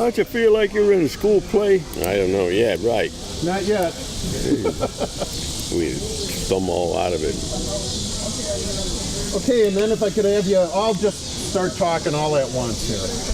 Don't you feel like you're in a school play? I don't know. Yeah, right. Not yet. We thumb all out of it. Okay, and then if I could have you all just start talking all at once here.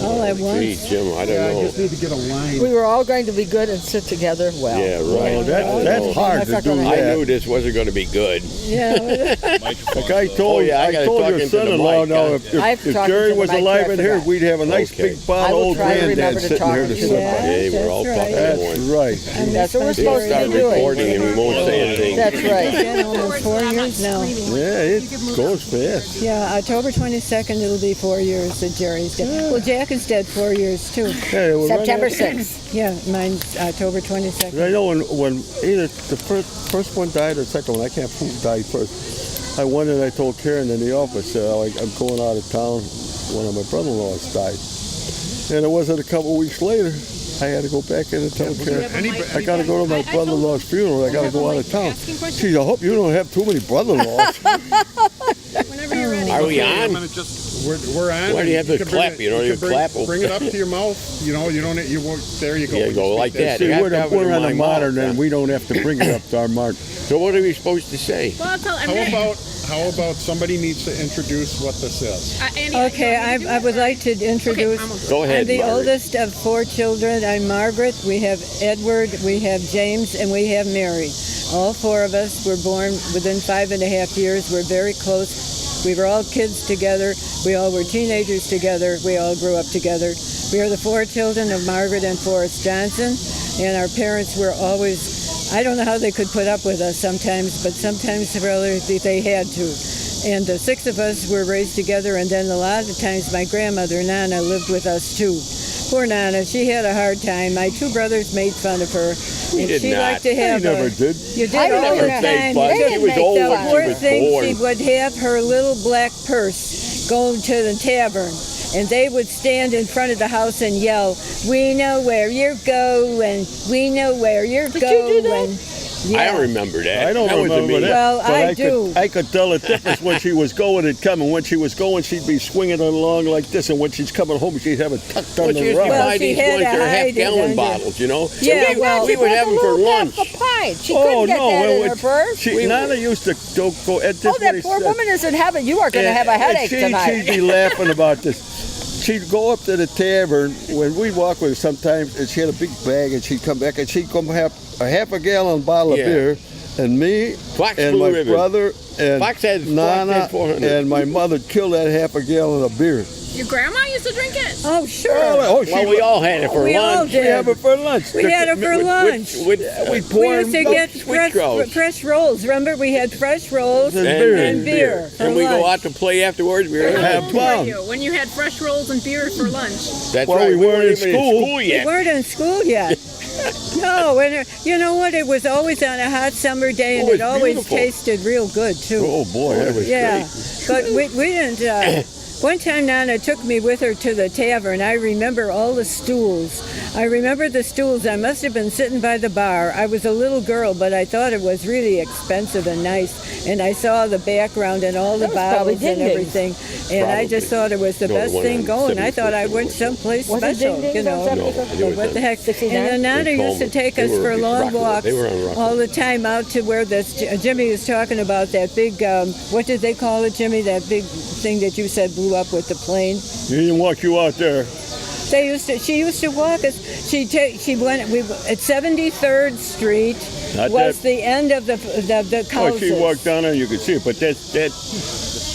All at once? Gee, Jim, I don't I know. just need to get a line. We were all going to be good and sit together well. Yeah, right. Oh, that's hard That's to not do gonna I that. knew this wasn't going to be good. Yeah. Like I told, I I gotta told talk your into the son-in-law mic, now, huh? if I've talked Jerry into the was mic, alive I in here, forgot. we'd have a nice Okay. big bottle I will old try to remember granddad to sitting talk here to into sit the by. mic. Hey, we're all That's talking right. at That's once. right. And that's what we're We'll supposed start to be doing. recording and we won't say anything. That's right. Been almost 4 years now. Yeah, it goes fast. Yeah, October 22nd, it'll be 4 years that Jerry's dead. Well, Jack is dead 4 years, too. Hey, well, September right 6th. Yeah, mine's October 22nd. I know when either the first one died or the second one, I can't prove who died first. I went and I told Karen in the office, I'm going out of town. One of my brother-in-laws died. And it wasn't a couple weeks later, I had to go back in and tell Karen, I got to go to my brother-in-law's funeral. I got to go out of town. She said, I hope you don't have too many brother-in-laws. Whenever you're ready. Are we I'm on? gonna just, we're on. Why do you have to can clap? bring You don't can even bring- clap. Bring it up to your mouth. You know, you don't. You won't. There you go. Yeah, When go you like speak that. See, You have to have it we're in on my a modern mouth, and we don't have to bring it up to our mark. So what are we supposed to say? Well, I'll tell. How about somebody needs to introduce what this is? Andy, Okay, I would like to introduce. Go ahead, I'm the Margaret. oldest of 4 children. I'm Margaret. We have Edward, we have James, and we have Mary. All 4 of us were born within 5.5 years. We're very close. We were all kids together. We all were teenagers together. We all grew up together. We are the 4 children of Margaret and Forrest Jensen, and our parents were always, I don't know how they could put up with us sometimes, but sometimes really they had to. And the 6 of us were raised together, and then a lot of times my grandmother, Nana, lived with us too. Poor Nana, she had a hard time. My 2 brothers made fun of her. And did she not. liked to I have never did. You did I all never the made time. fun. She was old The when she poor was thing, born. she would have her little black purse go to the tavern. And they would stand in front of the house and yell, "We know where you're going. We know where you're Did going." you do that? Yeah. I don't remember that. I don't That was a remember me. that. Well, but I do. I could tell the difference when she was going and coming. When she was going, she'd be swinging it along like this, and when she's coming home, she'd have it tucked Well, under she the used to rug. Well, buy she these had ones to that are hide it half-gallon under- bottles, you know? Yeah, we, well- we would have them for lunch. Half a pint. She Oh couldn't get no! that in it her was- purse. She, Nana used to go at this. Oh, that poor woman is in heaven. You are going to have a headache tonight. She'd be laughing about this. She'd go up to the tavern when we'd walk with her sometimes, and she had a big bag, and she'd come back and she'd come have a half-a-gallon bottle Yeah. of beer, and me Fox and Blue my Ribbon. brother and Fox had Nana 400. and my mother killed that half-a-gallon of beer. Your grandma used to drink it. Oh, sure. Oh, Well, we all had it for We all lunch. did. we have it for lunch. We had it for lunch. We We We pour used to them get fresh rolls. Remember, we had fresh rolls And and beer. beer. for And we go lunch. out to play afterwards. We were Have How old were fun. you when you had fresh rolls and beer for lunch? That's Well, right. we weren't in even school. We yet. weren't in school yet. No, and you know what? It was always on a hot summer day, and Oh, it it's always beautiful. tasted real good too. Oh boy, that was Yeah, but we didn't. One time Nana took me with her to the tavern. I remember all the stools. I remember the stools. I must have been sitting by the bar. I was a little girl, but I thought it was really expensive and nice. And I saw the background and all the That was probably bottles and Ding-Dings. everything. And I just thought it was the No, the best one thing on going. I 75th thought I went was- someplace Was it special, Ding-Dings you on know. 75th? No, it was What the heck? 69? And then Nana In used to Coleman. take They us were for in long Rockwood. walks They were on Rockwood. all the time out to where this Jimmy was talking about that big, what did they call it, Jimmy? That big thing that you said blew up with the plane. He didn't walk you out there. She used to walk us. She went at 73rd Street Not was that- the end of the Oh, houses. she walked down there, you could see it, but that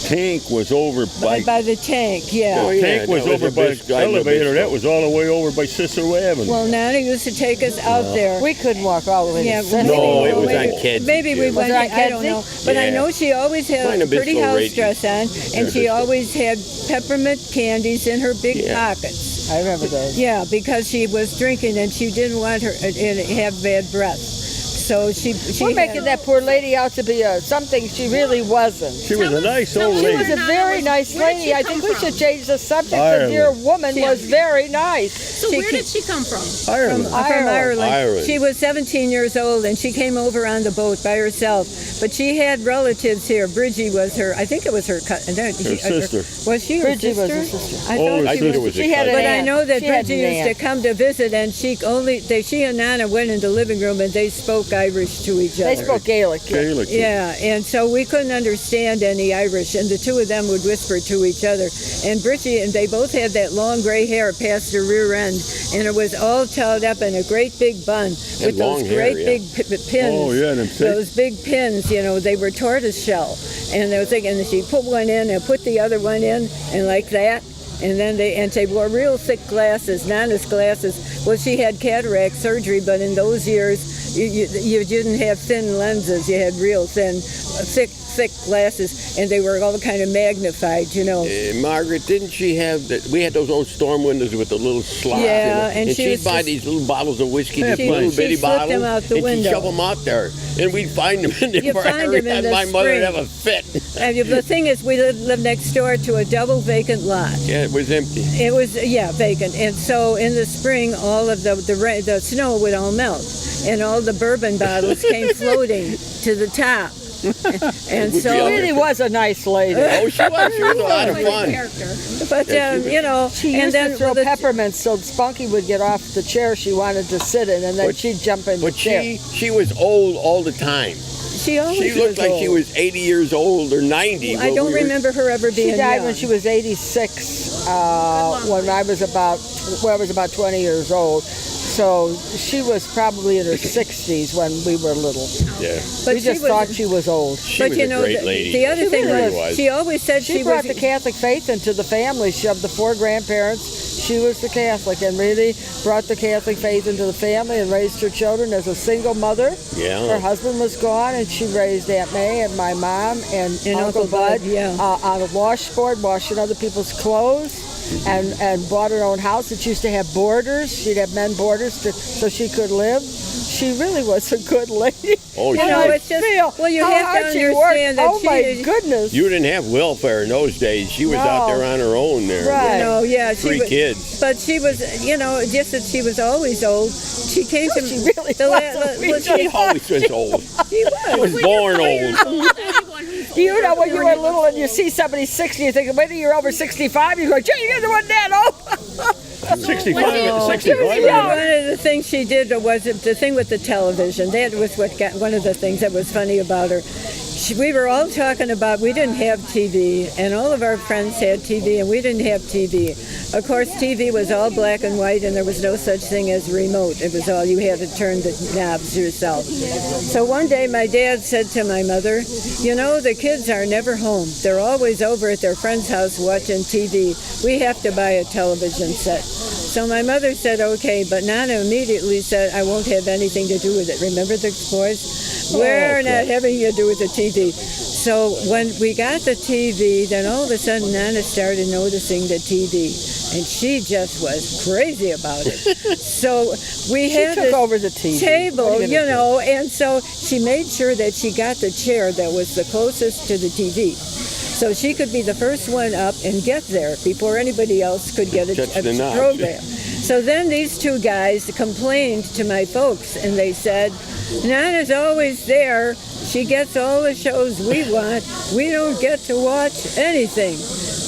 tank was over by the tank, yeah. Oh, the yeah, tank was that was over a by big- the I know elevator. big That stuff. was all the way over by Cicero Avenue. Well, Nana used to take us out there. We couldn't walk all the way Yeah, to Cicero. No, it was maybe, on Kedzie, maybe we Jim. went. Was it on I don't Kedzie? know, but I Yeah. know she always had Mine a a bit pretty so house radiant. dress on, and Yeah, she bit so. always had peppermint candies in her big Yeah. pockets. I remember those. Yeah, because she was drinking and she didn't want her to have bad breath. So she We're had- making that poor lady out to be something she really wasn't. She was a nice old She lady. was a very nice Where did she lady. I come think we from? should change the subject. The Ireland. dear woman was very nice. So where did she come from? Ireland. from Ireland. Ireland. She was 17 years old, and she came over on the boat by herself. But she had relatives here. Bridgie was her, I think it was her cousin. Her sister. Was she her Bridgie was sister? her sister. I Oh, thought I she think was. it was a She had cousin. an But I aunt. know that She had Bridgie an used to aunt. come to visit, and she and Nana went in the living room, and they spoke Irish to each other. They spoke Gaelic. Gaelic. Yeah, and so we couldn't understand any Irish, and the two of them would whisper to each other. And Bridgie, and they both had that long gray hair past the rear end, and it was all tied up in a great big bun with long those hair, great yeah. big pins. Oh, yeah, them thick. Those big pins, they were tortoise shell, and they was like, and she put one in and put the other one in, and like that. And then they wore real thick glasses, Nana's glasses. Well, she had cataract surgery, but in those years, you didn't have thin lenses. You had real thin, thick glasses, and they were all kind of magnified, Margaret, didn't she have that? We had those old storm windows with the little slots Yeah, in it. and she she'd was buy just- these little bottles of whiskey, these She- little she bitty slipped bottles, them out the and she'd window. shove them out there, and we'd find them in the You find fire, them in and the my mother would spring. have a fit. And the thing is, we lived next door to a double vacant lot. Yeah, it was empty. It was vacant, and so in the spring, all of the snow would all melt, and all the bourbon bottles came floating to the top, and Would so. be She really was a nice lady. Oh, she was. She was a lot of Like a fun. character. But She and used then to throw the- peppermints so Spunky would get off the chair she wanted to sit in, and then But- she'd jump in the But chair. she was old all the time. she always She looked like old. she was 80 years old or 90. I don't remember her ever being She died young. when she was 86, when I was about 20 years old. So she was probably in her 60s when we were little. Yeah. But We she just was- thought she was old. She But was you a know, great the, lady. the other She thing really was, was. she always said She she brought was. the Catholic faith into the family. She of the 4 grandparents, she was the Catholic and really brought the Catholic faith into the family and raised her children as a single mother. Her Yeah. husband was gone, and she raised Aunt May and my mom and And Uncle Uncle Bud Bud, yeah. on a washboard, washing other people's clothes. And bought her own house. It used to have boarders. She'd have men boarders so she could live. She really was a good lady. Oh, You she know, was. it's just Feel well, you how have hard to she understand worked. that Oh she. my goodness! You didn't have welfare in those days. She was out No. there on her own there. Right. You know, yeah, she 3 was, kids. But she was, just that she was always old. She came to She really was. well, She always was old. she She was. was born old. Anyone who's You know, when you were little and you see somebody 60, you think, wait till you're over 65, you go, gee, you guys wasn't that old. 65. One 65. of the things she did was the thing with the television. That was one of the things that was funny about her. We were all talking about, we didn't have TV, and all of our friends had TV, and we didn't have TV. Of course, TV was all black and white, and there was no such thing as remote. It was all, you had to turn the knobs yourself. So one day my dad said to my mother, the kids are never home. They're always over at their friend's house watching TV. We have to buy a television set. So my mother said, okay, but Nana immediately said, I won't have anything to do with it. Remember the boys? We're not having to do with the TV. So when we got the TV, then all of a sudden Nana started noticing the TV, and she just was crazy about it. So we She had took this over the TV. table, What are you gonna do? and so she made sure that she got the chair that was the closest to the TV. So she could be the first one up and get there before anybody else could get Touch a the knob. program. So then these two guys complained to my folks, and they said, Nana's always there. She gets all the shows we want. We don't get to watch anything.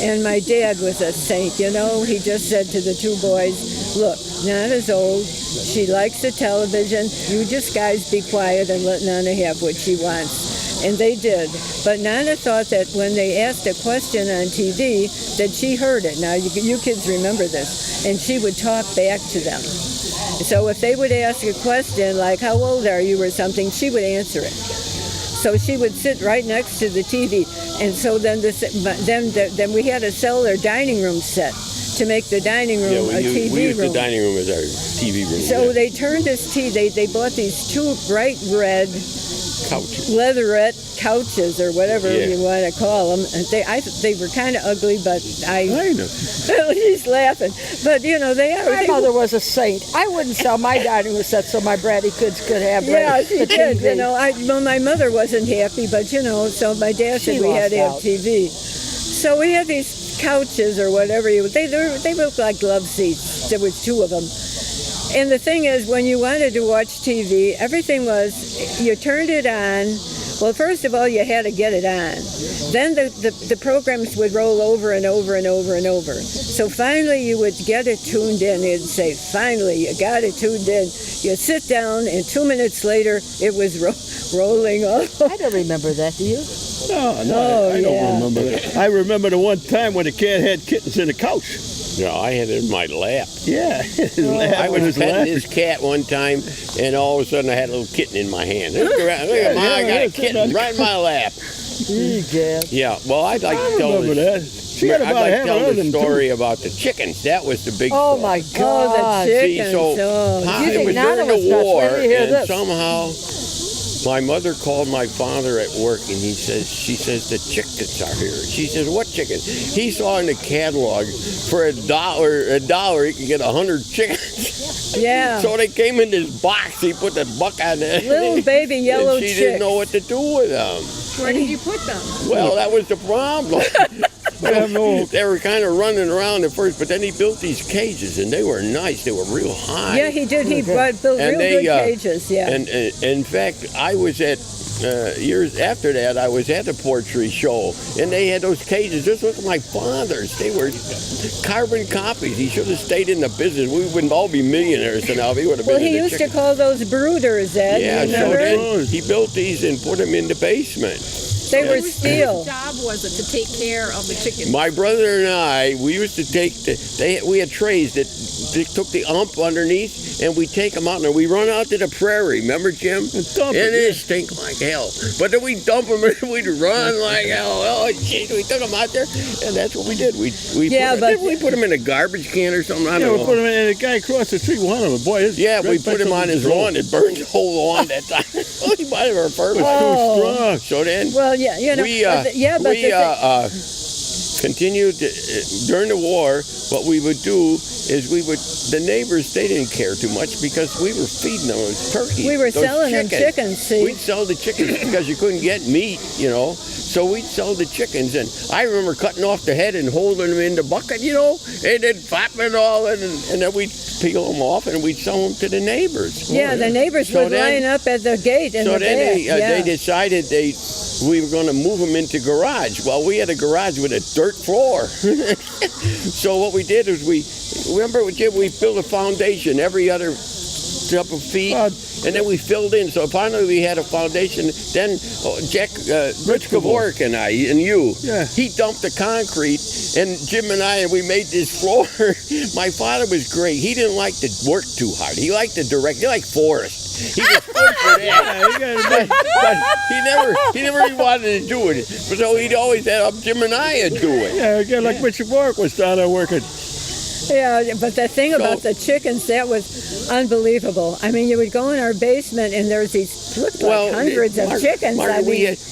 And my dad was a saint, He just said to the two boys, look, Nana's old. She likes the television. You just guys be quiet and let Nana have what she wants. And they did. But Nana thought that when they asked a question on TV, that she heard it. Now, you kids remember this. And she would talk back to them. So if they would ask a question like, how old are you or something, she would answer it. So she would sit right next to the TV. And so then we had to sell their dining room set to make the dining room Yeah, a we TV used room. the dining room as our TV room. So yeah. they turned this TV, they bought these two bright red Couches. leatherette couches or whatever Yeah. you want to call them. And they were kind of ugly, but I know. he's laughing. But they My are. mother was a saint. I wouldn't sell my dining room set so my bratty kids could have Yeah, the she did. TV. Well, my mother wasn't happy, but so my dad She said we had to have lost out. TV. So we had these couches or whatever they looked like glove seats. There was two of them. And the thing is, when you wanted to watch TV, everything was, you turned it on. Well, first of all, you had to get it on. Then the programs would roll over and over and over and over. So finally, you would get it tuned in. It'd say, finally, you got it tuned in. You sit down, and 2 minutes later, it was rolling off. I don't remember that. Do you? No, I don't remember that. I remember the one time when the cat had kittens in the couch. No, I had it in my lap. Yeah. I was petting his cat one time, and all of a sudden I had a little kitten in my hand. Look at mine, I got a kitten right in my lap. Yeah, well, I'd like to tell remember that. She had I'd about like half to a tell the dozen, story about the chickens. That was the big Oh story. my Oh, God! the See, chickens. so Oh. You it think was none during of us the nuts? war, Where do you hear and this? somehow my mother called my father at work, and she says, the chickens are here. She says, what chickens? He saw in the catalog for $1 he could get 100 chickens. Yeah. So they came in this box. He put the buck on it. Little baby yellow and she chicks. didn't know what to do with them. Where did you put them? Well, that was the problem. I have no. They were kind of running around at first, but then he built these cages, and they were nice. They were real high. Yeah, he did. He built And real they, good cages. Yeah. And in fact, I was at years after that. I was at the poultry show, and they had those cages just like my father's. They were carbon copies. He should have stayed in the business. We wouldn't all be millionaires now. He would have been. Well, he in the used to chicken. call those brooders, Ed. Yeah, you so remember? then he built these and put them in the basement. They were steel. Whose job was it to take care of the chickens? My brother and I, we used to take we had trays that they took the ump underneath, and we take them out and we run out to the prairie. Remember, Jim? And dump it, it stink like hell. But then we dump them and we'd run like hell. Oh, jeez, we took them out there, and that's what we did. Didn't we put them in a garbage can or something? I Yeah, don't we know. put him in, and the guy across the street wanted him. Boy, his Yeah, we red put him on his vegetables lawn. It burned the whole lawn that time. We might have our purpose. was too strong. So then. Well, yeah, Continued during the war. What we would do is the neighbors, they didn't care too much because we were feeding them those turkeys. we were those selling them chickens. See, We'd sell the chickens because you couldn't get meat, So we'd sell the chickens, and I remember cutting off the head and holding them in the bucket, and then flapping it all, and then we'd peel them off and we'd sell them to the neighbors. yeah, the neighbors So would then- line up at the gate in So the then back. they decided we were going to move them into garage. Well, we had a garage with a dirt floor. So what we did is we built a foundation every other couple of feet, and then we filled in. So finally we had a foundation. Then Rich Kavorik and I and you, he dumped the concrete, and Jim and I, we made this floor. My father was great. He didn't like to work too hard. He liked to direct. He liked Forrest. He was good for that. But he never really wanted to do it. So he'd always have Jim and I to do it. Yeah, again, like Richard Bork was down there working. Yeah, but the thing about the chickens, that was unbelievable. I mean, you would go in our basement and there's these looked like hundreds of chickens. Margaret,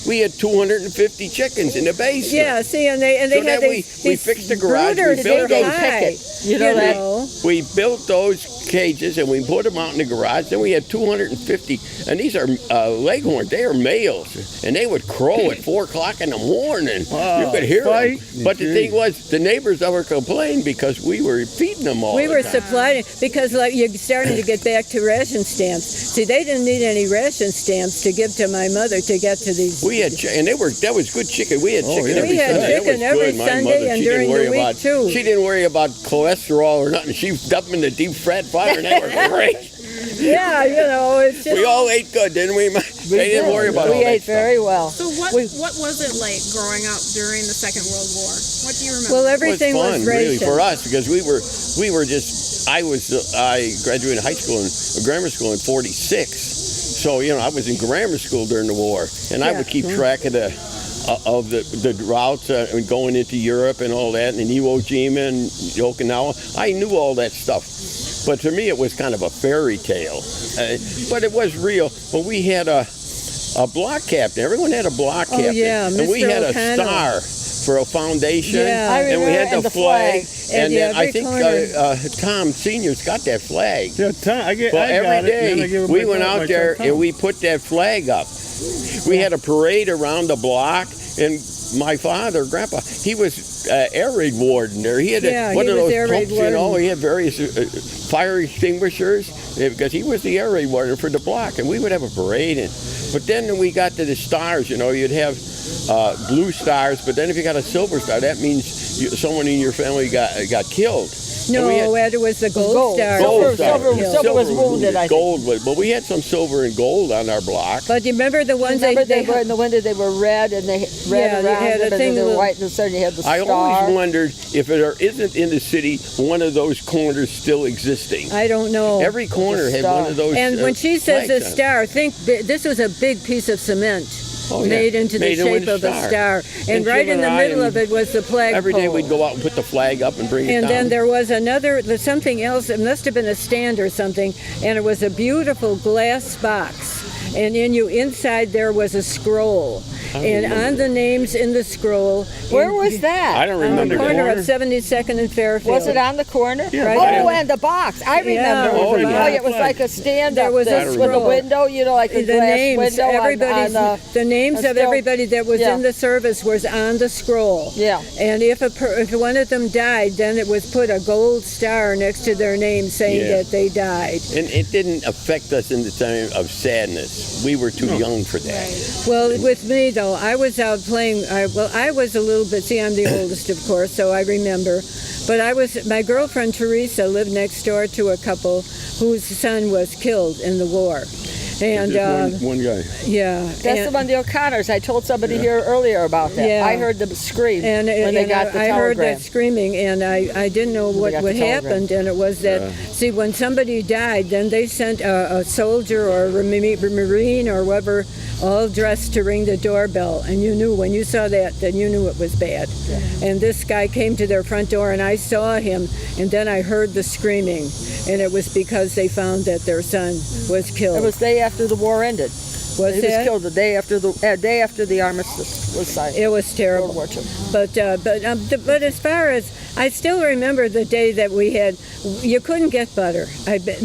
we had 250 chickens in the basement. Yeah, see, and they So had then these we fixed the garage. brooders We built that those high, You know that? We built those cages and we put them out in the garage. Then we had 250, and these are leghorns. They are males, and they would crow at 4 o'clock in the morning. You could hear them. But the thing was, the neighbors never complained because we were feeding them all. We the were time. supplying, because like you're starting to get back to ration stamps. See, they didn't need any ration stamps to give to my mother to get to these. We had, and that was good chicken. We had chicken yeah. every We had Sunday. That chicken was every good. My Sunday mother, and she during didn't worry the week, about, too. She didn't worry about cholesterol or nothing. She dumped them in the deep fat fryer, and they were great. Yeah, it's just. We all ate good, didn't we? They didn't worry about all We that ate very well. So what was it like growing up during the Second World War? What do you remember? Well, It everything was fun, was really, ration. for us because we were just. I graduated high school and grammar school in '46, so I was in grammar school during the war, and I would keep track of the routes going into Europe and all that, and Iwo Jima and Okinawa. I knew all that stuff, but to me it was kind of a fairy tale, but it was real. But we had A block captain. Everyone had a block captain. yeah, And we Mr. had a O'Connell. star for a foundation. Yeah. I and we remember, had and the the flag. flag. And At then I every think corner. Tom Sr.'s got that flag. Yeah, I got Every it, and then I day gave it we my went son- my out there son and Tom. we put that flag up. We had a parade around the block, and my father, Grandpa, he was air raid warden there. He had Yeah, one he of was those air raid pumps, you know. warden. He had various fire extinguishers because he was the air raid warden for the block, and we would have a parade. But then we got to the stars, you know. You'd have blue stars, but then if you got a silver star, that means someone in your family got killed. No, it was the gold star. Gold Silver was wounded, I think. Gold was, but we had some silver and gold on our block. But you remember the ones Remember they they were in the window, they were red, and they red Yeah, you around had a them, and thing then they were with- white, and the center you had the I star. always wondered if there isn't in the city one of those corners still existing. I don't know. Every corner had one of those. And when she says a flags on it. star, think this was a big piece of cement Oh, yeah. made into the Made shape into of a star. And right Jim in the and I middle of it was the flagpole. Every day we'd go out and put the flag up and bring it And down. then there was something else. It must have been a stand or something. And it was a beautiful glass box. And inside there was a scroll. And on the names in the scroll. Where was that? I don't On remember the corner that. of 72nd and Fairfield. Was it on the corner? Yeah, Right right. Oh, and the box. I remember. Yeah, Oh, Oh, yeah. it was like a stand There up was a there with a scroll. window, you know, like a The glass names, window everybody's, the names and of still- everybody that was yeah. in the service was on the scroll. Yeah. And if one of them died, then it was put a gold star next to their name saying Yeah. that they died. And it didn't affect us in the time of sadness. We were too young for that. Well, with me though, I was out playing. I was a little bit. See, I'm the oldest, of course, so I remember. But my girlfriend Teresa lived next door to a couple whose son was killed in the war, and Just one guy. yeah, That's and, the one, the O'Connors. I told somebody here earlier about that. Yeah. I heard them scream And, when they and got the I heard telegram. that screaming, and I didn't know When they what got the telegram. happened, and it was that, see, when somebody died, then they sent a soldier or a Marine or whatever, all dressed to ring the doorbell, and you knew, when you saw that, then you knew it was bad. And this guy came to their front door, and I saw him, and then I heard the screaming, and it was because they found that their son was killed. It was the day after the war ended. Was He was that? killed the day after the armistice was signed. It was terrible. World War II. But as far as I still remember the day that we had, you couldn't get butter.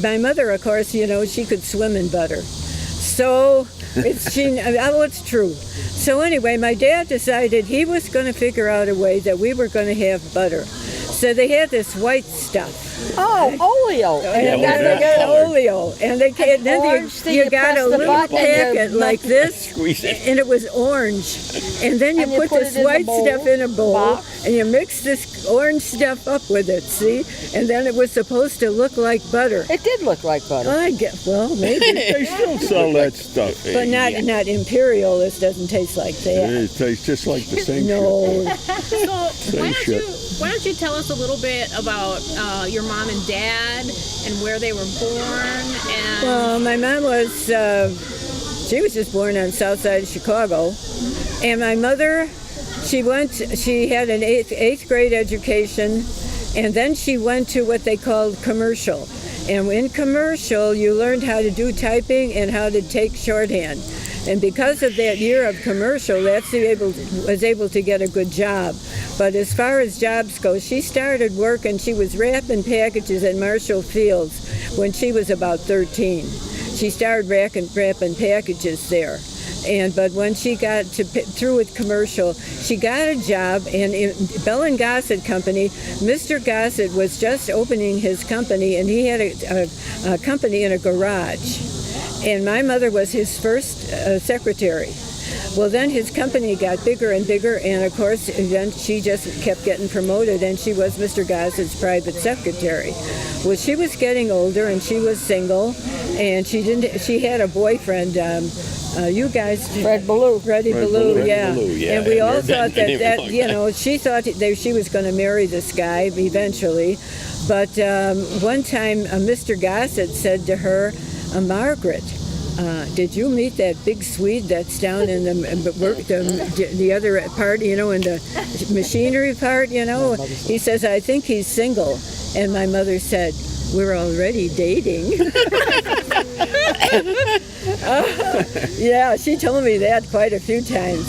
My mother, of course, you know, she could swim in butter. So it's true. So anyway, my dad decided he was going to figure out a way that we were going to have butter. So they had this white stuff. Oh, oleo. And Yeah, then they got oleo, and then orange thing, you you got press a the little button and you packet like this, Squeeze it. and it was orange. And then you And you put put this it in the white bowl, stuff in a bowl, box. and you mix this orange stuff up with it, see? And then it was supposed to look like butter. It did look like butter. Well, maybe, They still sell that stuff. but not imperial. This doesn't taste like that. It tastes just like the same shit. No. So shit. why don't you tell us a little bit about your mom and dad and where they were born? And Well, my mom was, she was just born on the south side of Chicago. And my mother, she had an eighth grade education, and then she went to what they called commercial. And in commercial, you learned how to do typing and how to take shorthand. And because of that year of commercial, was able to get a good job. But as far as jobs go, she started working. She was wrapping packages at Marshall Fields when she was about 13. She started wrapping packages there. But when she got through with commercial, she got a job in Bell and Gossett Company. Mr. Gossett was just opening his company, and he had a company in a garage. And my mother was his first secretary. Well, then his company got bigger and bigger, and of course, then she just kept getting promoted, and she was Mr. Gossett's private secretary. Well, she was getting older, and she was single, and she had a boyfriend. You guys, Fred Ballou. Freddie Fred Ballou, Ballou. yeah. Ballou, yeah, And we I all heard that thought that, name a long time. she thought she was going to marry this guy eventually. But one time, Mr. Gossett said to her, Margaret, did you meet that big Swede that's down in the other part, you know, in the machinery part, you know? He says, I think he's single. And my mother said, we're already dating. Yeah, she told me that quite a few times.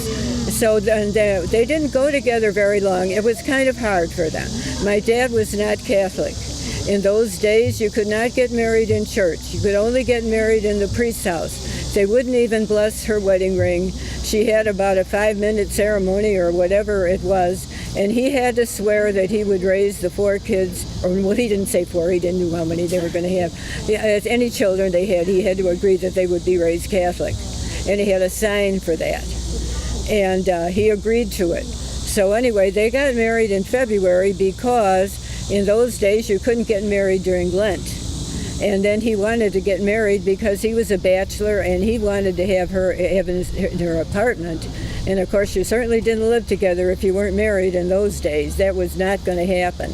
So then they didn't go together very long. It was kind of hard for them. My dad was not Catholic. In those days, you could not get married in church. You could only get married in the priest's house. They wouldn't even bless her wedding ring. She had about a 5-minute ceremony or whatever it was, and he had to swear that he would raise the 4 kids, or well, he didn't say 4, he didn't know how many they were going to have. As any children they had, he had to agree that they would be raised Catholic, and he had a sign for that, and he agreed to it. So anyway, they got married in February because in those days you couldn't get married during Lent. And then he wanted to get married because he was a bachelor and he wanted to have her in her apartment. And of course, you certainly didn't live together if you weren't married in those days. That was not going to happen.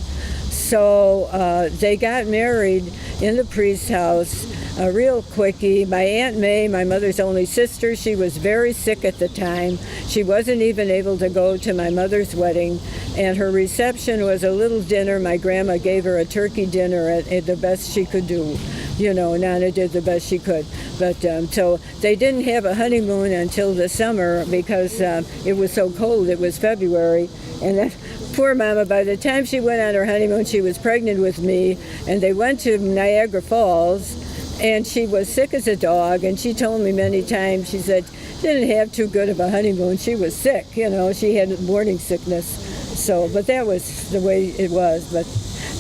So they got married in the priest's house, real quickie. My Aunt May, my mother's only sister, she was very sick at the time. She wasn't even able to go to my mother's wedding. And her reception was a little dinner. My grandma gave her a turkey dinner at the best she could do. You know, Nana did the best she could. But so they didn't have a honeymoon until the summer because it was so cold. It was February. And then poor Mama, by the time she went on her honeymoon, she was pregnant with me. And they went to Niagara Falls. And she was sick as a dog. And she told me many times, she said, she didn't have too good of a honeymoon. She was sick, you know. She had morning sickness. So, but that was the way it was. But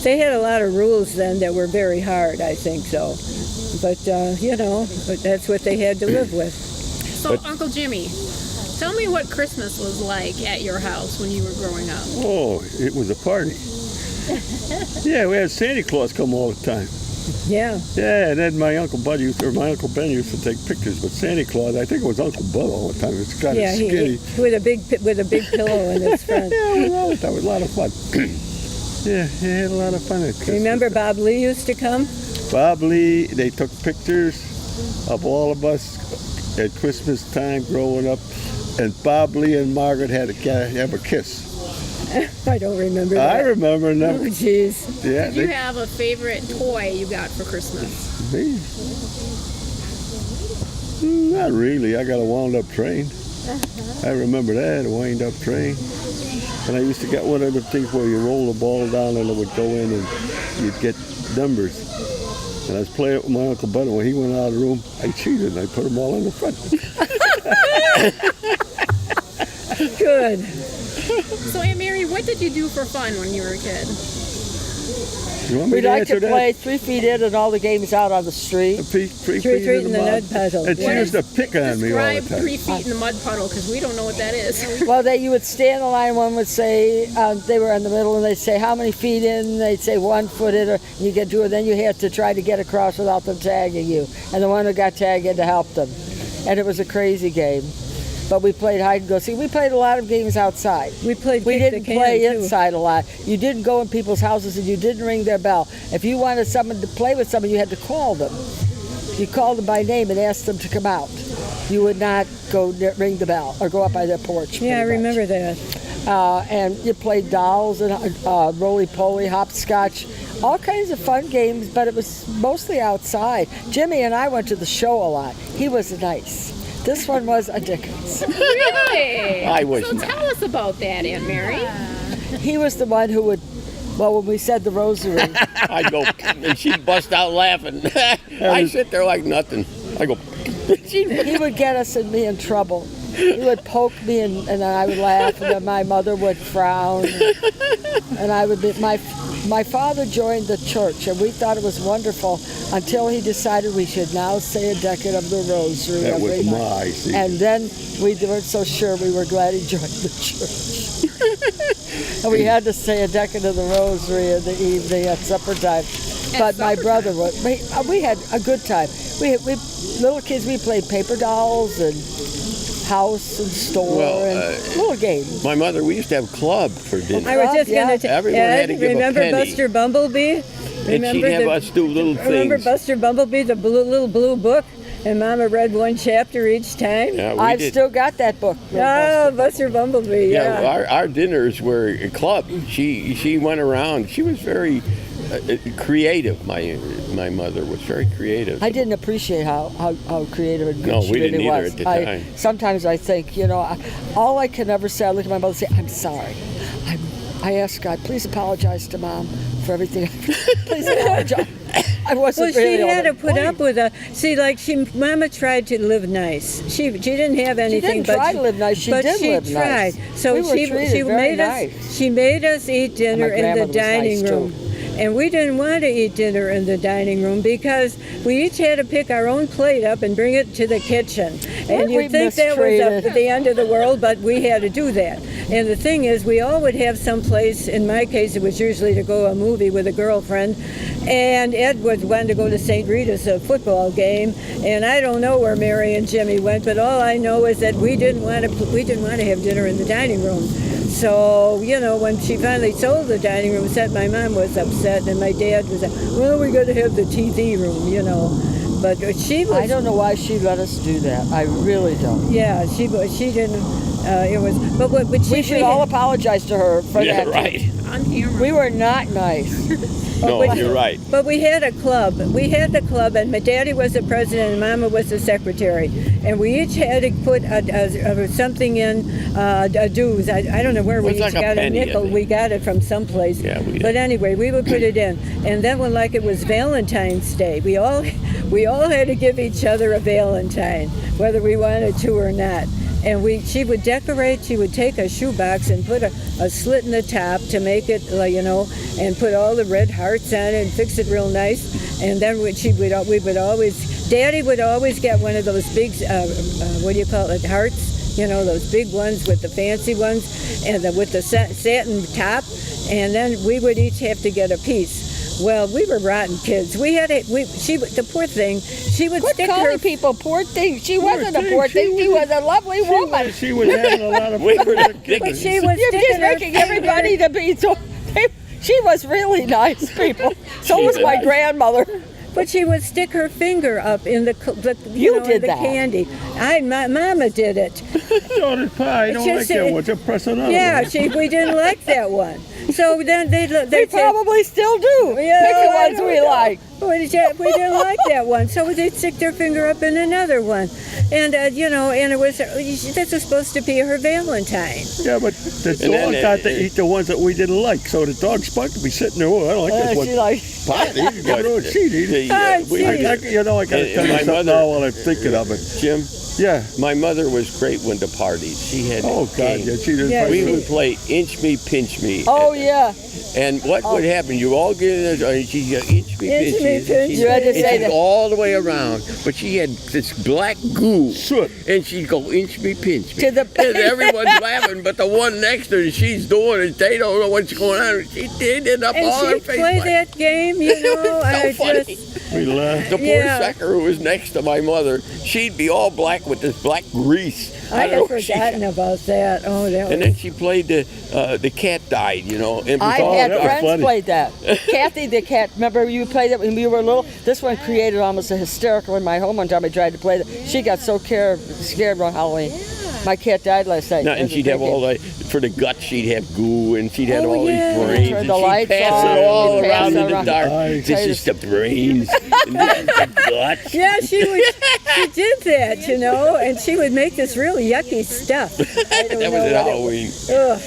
they had a lot of rules then that were very hard, I think so. But, you know, but that's what they had to live with. So, Uncle Jimmy, tell me what Christmas was like at your house when you were growing up. Oh, it was a party. Yeah, we had Santa Claus come all the time. Yeah. Yeah, and then my Uncle Ben used to take pictures with Santa Claus. I think it was Uncle Bud all the time. It's kind of skinny. With a big pillow in his front. Yeah, that was a lot of fun. Yeah, he had a lot of fun at Christmas. Remember Bob Lee used to come? Bob Lee, they took pictures of all of us at Christmas time growing up, and Bob Lee and Margaret had to have a kiss. I don't remember that. I remember them. Oh, jeez. Yeah, Did you have a favorite toy you got for Christmas? Me? Not really. I got a wound-up train. I remember that, a wind-up train. And I used to get one of the things where you roll the ball down and it would go in and you'd get numbers. And I was playing it with my Uncle Bud, and when he went out of the room, I cheated and I put them all in the front. Good. So, Aunt Mary, what did you do for fun when you were a kid? You want me We to like answer to that? play 3 feet in and all the games out on the street. Three feet in in the mud. mud puddle. And she used to pick on me all the Describe time. 3 feet in the mud puddle, because we don't know what that is. Well, you would stand in line. One would say they were in the middle, and they'd say how many feet in. They'd say 1 foot in, or you get to it. Then you had to try to get across without them tagging you, and the one who got tagged had to help them. And it was a crazy game. But we played hide and go seek. We played a lot of games outside. We played We kick the didn't can, play too. inside a lot. You didn't go in people's houses and you didn't ring their bell. If you wanted someone to play with someone, you had to call them. You called them by name and asked them to come out. You would not go ring the bell or go up by their porch. Yeah, I pretty much. remember that. And you played dolls and roly-poly, hopscotch, all kinds of fun games, but it was mostly outside. Jimmy and I went to the show a lot. He was nice. This one was a Dickens. Really? I was So not. tell us about that, Aunt Mary. He was the one who would, well, when we said the rosary, I go, and she'd bust out laughing. I sit there like nothing. I go, he would get us and me in trouble. He would poke me and I would laugh, and then my mother would frown. And I would be, my father joined the church, and we thought it was wonderful until he decided we should now say a decade of the rosary That every was night. my secret. And then we weren't so sure. We were glad he joined the church. And we had to say a decade of the rosary in the evening at supper time. But my brother was. We had a good time. We little kids. We played paper dolls and house and store and little games. my mother, we used to have club for dinner. I was just Yeah. going to Everyone had to give a remember penny. Buster Bumblebee? And she'd have us do little Remember things. Buster Bumblebee, the little blue book? And Mama read one chapter each time? Yeah, we I've did. still got that book. Oh, Buster Bumblebee, Yeah, yeah. our dinners were a club. She went around. She was very creative. My my mother was very creative. I didn't appreciate how creative and good No, she we really didn't either was. at the time. Sometimes I think, all I can ever say, I look at my mother and say, I'm sorry. I ask God, please apologize to Mom for everything. Please apologize. I wasn't Well, really she had on to put up with Mama tried to live nice. She didn't have anything. didn't try to live nice. She but did she live tried. nice. So We were she treated very made nice. us. She made us eat dinner my in the grandmother was dining nice, room. too. And we didn't want to eat dinner in the dining room because we each had to pick our own plate up and bring it to the kitchen. And Weren't we you'd think that was mistreated? the end of the world, but we had to do that. And the thing is, we all would have some place. In my case, it was usually to go to a movie with a girlfriend. And Ed was wanted to go to St. Rita's a football game, and I don't know where Mary and Jimmy went, but all I know is that we didn't want to have dinner in the dining room. So, when she finally sold the dining room set, my mom was upset, and my dad was like, well, we got to have the TV room, But she was... I don't know why she let us do that. I really don't. Yeah, she didn't... it was... But she... We should all apologize to her for Yeah, that. right. On camera. We were not nice. No, you're right. But we had a club. We had the club, and my daddy was the president, and Mama was the secretary. And we each had to put something in dues. I don't know where we It was each like a got a penny, I nickel. think. We got it from someplace. Yeah, we did. But anyway, we would put it in. And then when it was Valentine's Day, we all had to give each other a Valentine, whether we wanted to or not. And she would decorate. She would take a shoebox and put a slit in the top to make it, and put all the red hearts on it and fix it real nice. And then Daddy would always get one of those big, hearts? Those big ones with the fancy ones and with the satin top. And then we would each have to get a piece. Well, we were rotten kids. The poor thing, she would Quit stick calling her... people poor things. She wasn't a poor thing. She was a lovely woman. She was having a lot of We fun were with the the kids. But she was You're just sticking her making everybody to be so... She was really nice, people. So She was my was. grandmother. But she would stick her finger up in the You did in the that. candy. My Mama did it. So did Pa. I don't like Just- that one. Just press another Yeah, one. we didn't like that one. So then they We probably still do. Yeah, Pick the I ones don't we know. like. we didn't like that one. So they'd stick their finger up in another one, and and it was this was supposed to be her Valentine. Yeah, but the And then dog got to eat the ones that we didn't like. So the dog's supposed to be sitting there. Oh, I don't like this one. She like... Pa, you got to cheat. We- I got to tell you my something mother- now while I'm thinking of it. Jim, Yeah. my mother was great when the parties. She had Oh, God. games. Yeah, she didn't Yeah, fight We me. would play inch me, pinch me. Oh, yeah. And what would happen? You all get in there, and she'd go, inch me, Inch pinch me, me. pinch You had to And say she'd that. go all the way around. But she had this black goo. Soot. And she'd go, inch me, pinch me. To the- And everyone's laughing, but the one next to her, she's doing it. They don't know what's going on. She did it up And all her she'd face. play like- that game, so I funny. just... We laughed. The poor Yeah. sucker who was next to my mother, she'd be all black with this black grease. I don't had know where she- forgotten about that. Oh, that was... And then she played the cat died, And it was I all had that was friends funny. played that. Kathy the cat, remember you played that when we were little? This one created almost a hysterical in my home one time. I tried to play that. She got so scared around Halloween. My cat died last night. No, It and was a she'd have big all for the guts, she'd have goo, and she'd have Oh, all yeah. these brains, Turn and the she'd lights pass on, it all she'd pass around it in the around. dark. Aye. This is the brains, and this is the guts. Yeah, she did that, and she would make this really yucky stuff. I don't That know was at what it Halloween. Ugh,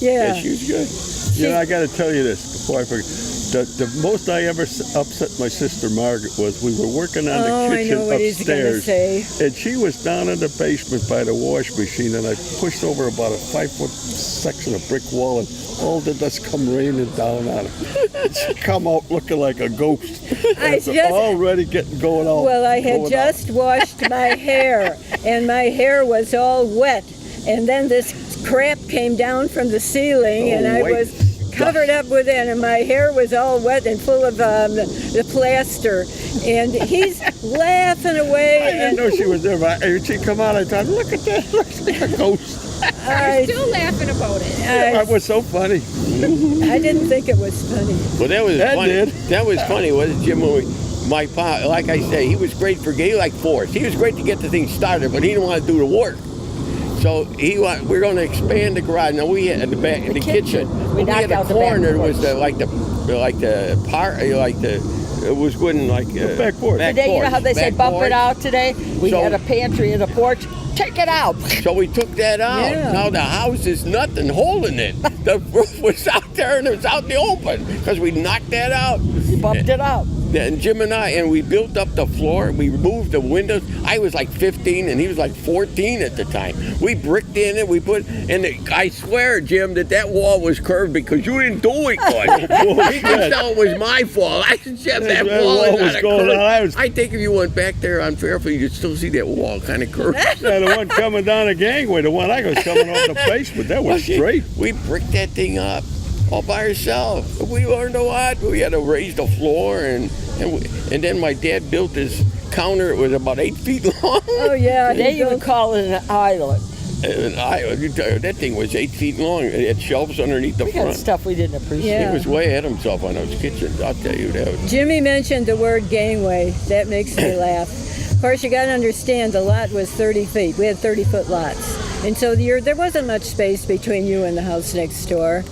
Yeah, yeah. she was good. I got to tell you this before I forget. The most I ever upset my sister Margaret was we were working on Oh, the I kitchen know what he's gonna upstairs, say. and she was down in the basement by the wash machine, and I pushed over about a 5-foot section of brick wall, and all the dust come raining down on her. She come out looking like a ghost. I It's just- already going out. Well, I had going just washed my hair, and my hair was all wet. And then this crap came down from the ceiling, and I white was covered up with it, and my hair was all wet and full of the plaster. And he's laughing away. I didn't know she was there, but she'd come out, I thought, look at that, looks like a ghost. I, Still laughing about it. That was so funny. I didn't think it was funny. Well, that was That funny. did. That was funny, wasn't it, Jim? When my pa, like I say, he was great for he like Forrest. He was great to get the thing started, but he didn't want to do the work. So we're going to expand the garage. Now we had the back, the kitchen. We We had knocked a out the back corner. It was porch. like the it was wooden like back porch. Today, you know how they say Back bump porch. it out today? We So- had a pantry in the porch. Take it out. So we took that out. Yeah. Now the house is nothing holding it. The roof was out there and it was out in the open because we knocked that out. Bumped it out. And Jim and we built up the floor. We removed the windows. I was like 15 and he was like 14 at the time. We bricked in it. I swear, Jim, that wall was curved because you didn't do it good. He could tell it was my fault. I said that wall is was not a going curve. on. I think if you went back there on Fairfield, you'd still see that wall kind of curved. Yeah, the one coming down the gangway, the one I was coming off the basement, that was straight. We bricked that thing up all by ourselves. We learned a lot. We had to raise the floor, and then my dad built this counter. It was about 8 feet long. Oh yeah. Today he you would built- call it an island. And that thing was 8 feet long. It had shelves underneath the We had front. stuff we didn't appreciate. Yeah. He was way ahead of himself on those kitchens. I'll tell you that. Jimmy mentioned the word gangway. That makes me laugh. Of course, you got to understand the lot was 30 feet. We had 30-foot lots. And so there wasn't much space between you and the house next door.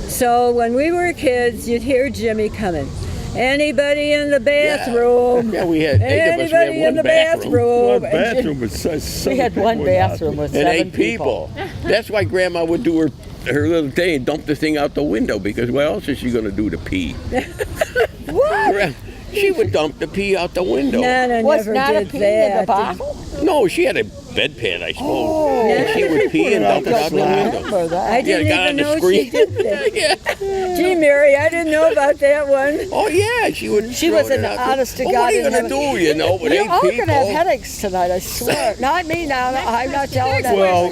So when we were kids, you'd hear Jimmy coming. Anybody in the bathroom? Yeah, we had 8 of us. We had Anybody in one the bathroom. One bathroom? bathroom with We had one bathroom with And 7 8 people. That's why Grandma would do her little thing and dump the thing out the window because what else is she going to do to pee? What? She would dump the pee out the window. Nana Was never not a did pee that. in the bottle? No, she had a bedpan, I suppose. Oh. And she would pee and dump it out the window. Remember that. I didn't got on even the know screen. she did that. Yeah. Gee, Mary, I didn't know about that one. Oh yeah, she would. She throw was it an out there. honest to Well, God What are you in gonna do? You know, with You're 8 all people. going to have headaches tonight, I swear. Not me now. I'm not telling that. Well,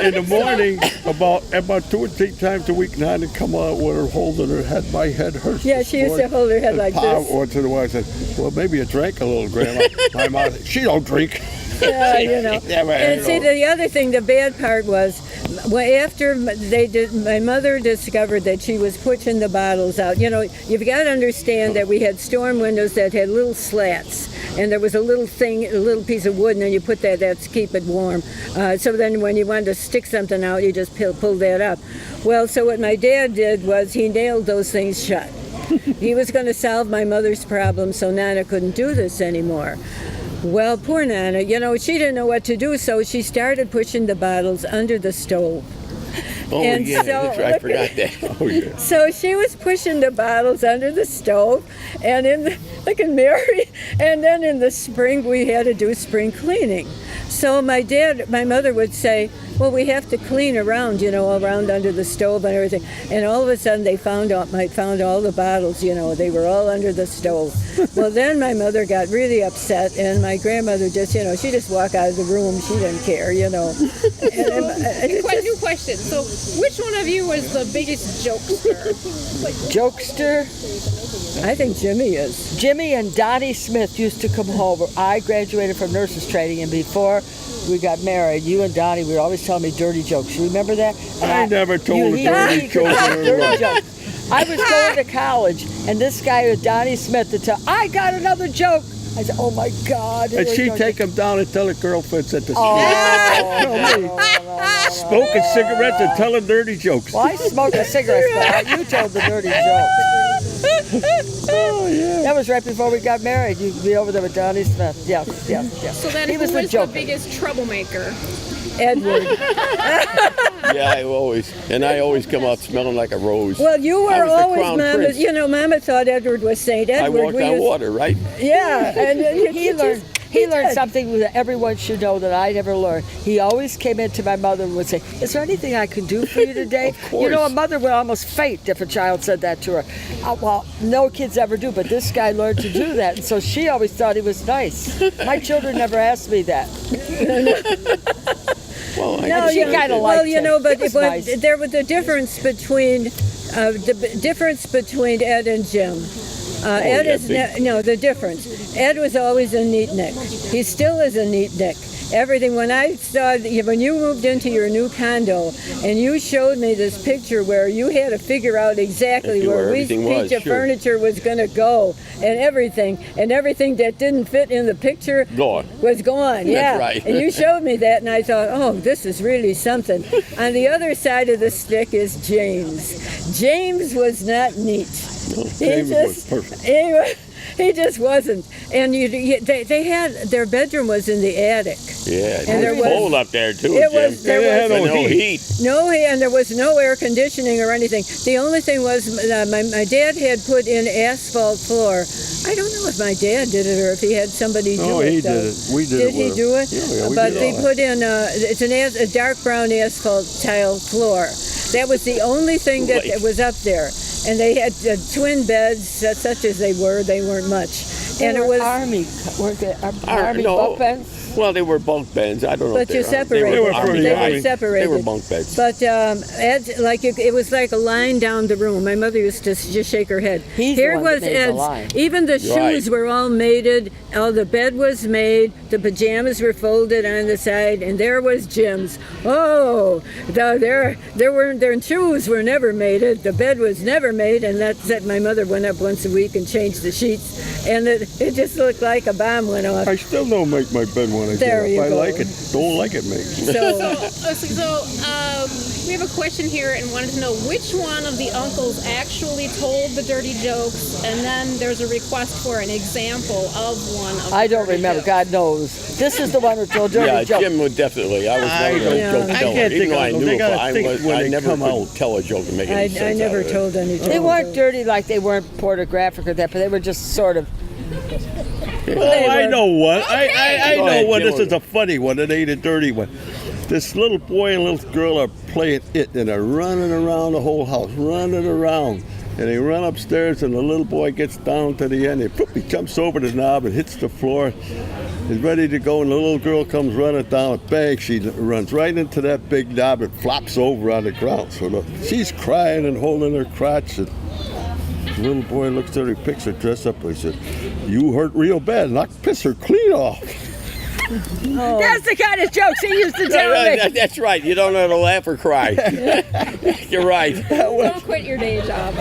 in the morning, about 2 or 3 times a week, Nana come out with her holding her head. My head hurts. Yeah, this she used to morning. hold her head And like Pa this. once in a while said, "Well, maybe you drank a little, Grandma." My mom, she don't drink. Yeah, you know. Never had And see, no. the other thing, the bad part was, after my mother discovered that she was pushing the bottles out. You know, you've got to understand that we had storm windows that had little slats, and there was a little piece of wood, and then you put that's to keep it warm. So then, when you wanted to stick something out, you just pull that up. Well, so what my dad did was he nailed those things shut. He was going to solve my mother's problem, so Nana couldn't do this anymore. Well, poor Nana, you know, she didn't know what to do, so she started pushing the bottles under the stove. Oh And yeah, so- that's right. I forgot that. Oh yeah. So she was pushing the bottles under the stove, and look at Mary, and then in the spring we had to do spring cleaning. So my mother would say, well, we have to clean around, around under the stove and everything. And all of a sudden they found all the bottles, they were all under the stove. Well, then my mother got really upset, and my grandmother just, she just walked out of the room. She didn't care, And New question. So, which one of you was the biggest jokester? Jokester. I think Jimmy is. Jimmy and Donnie Smith used to come home. I graduated from nurses training, and before we got married, you and Donnie were always telling me dirty jokes. You remember that? And I never told a dirty joke in her dirty life. joke. I was going to college, and this guy with Donnie Smith would tell, I got another joke. I said, oh my God. And she'd take him down and tell her girlfriends at the street. Oh, Smoking cigarettes and telling dirty jokes. well, I smoked a cigarette, but you told the dirty joke. Oh, yeah. That was right before we got married. You'd be over there with Donnie Smith. Yes. So then, He who was was the the joker. biggest troublemaker? Edward. Yeah, I always come out smelling like a rose. Well, you I were was the always crown Mama. prince. Mama thought Edward was Saint I Edward. walked on water, right? Yeah, and He learned something that everyone should know that I never learned. He always came into my mother and would say, is there anything I can do for you today? Of course. A mother would almost faint if a child said that to her. Well, no kids ever do, but this guy learned to do that. And so she always thought he was nice. My children never asked me that. Well, No, she kind of liked him. but He was nice. there was the difference between Ed and Jim. Ed yeah, is the difference. Ed was always a neatnik. He still is a neatnik. Everything. When you moved into your new condo, and you showed me this picture where you had to figure out exactly where each everything piece was, of sure. furniture was going to go, and everything that didn't fit in the picture Gone. was gone. Yeah, right. And you showed me that, and I thought, oh, this is really something. On the other side of the stick is James. James was not neat. James was perfect. He just wasn't. And they had their bedroom was in the attic. Yeah, And it was cold up there too, It Jim. was there They was had no heat. and there was no air conditioning or anything. The only thing was my dad had put in asphalt floor. I don't know if my dad did it or if he had somebody do Oh, it. he though. did it. We did it Did he with him. do it? Yeah, we but did they all that. put in it's a dark brown asphalt tile floor. That was the only thing that was up there. And they had twin beds, such as they weren't much. And it was Army, weren't they? Army no. bunk beds? Well, they were bunk beds. I don't know. But if they you were- separated. They were Army pretty beds. high. They separated. They were bunk beds. But it was like a line down the room. My mother used to just shake her head. He's Here the one that was made the Ed's. line. Even the Right. shoes were all mated. All the bed was made. The pajamas were folded on the side, and there was Jim's. Oh, their shoes were never mated. The bed was never made, and that's it. My mother went up once a week and changed the sheets, and it just looked like a bomb went off. I still don't make my bed when I There get you up. I go. like it. Don't like it, mate. We have a question here and wanted to know which one of the uncles actually told the dirty jokes, and then there's a request for an example of one of the I don't dirty remember. jokes. God knows. This is the one who told dirty Yeah, jokes. Jim would definitely. I was one of those Yeah. joke I tellers. can't Even think though of I them. knew They it, gotta I think when I they never come could out. tell a joke and make any sense I never out of it. told any jokes. They weren't dirty like they weren't pornographic or that, but they were just sort of. Oh, I know one. I Go know ahead, one. Jim. This is a funny one. It ain't a dirty one. This little boy and little girl are playing it, and they're running around the whole house, running around. And they run upstairs, and the little boy gets down to the end. He jumps over the knob and hits the floor. Is ready to go, and the little girl comes running down. Bang! She runs right into that big knob and flops over on the ground. So she's crying and holding her crotch. And the little boy looks at her, he picks her dress up, and he said, "You hurt real bad, and I piss her clean off." That's the kind of jokes he used to tell me. That's right. You don't know to laugh or cry. You're right. Don't quit your day job.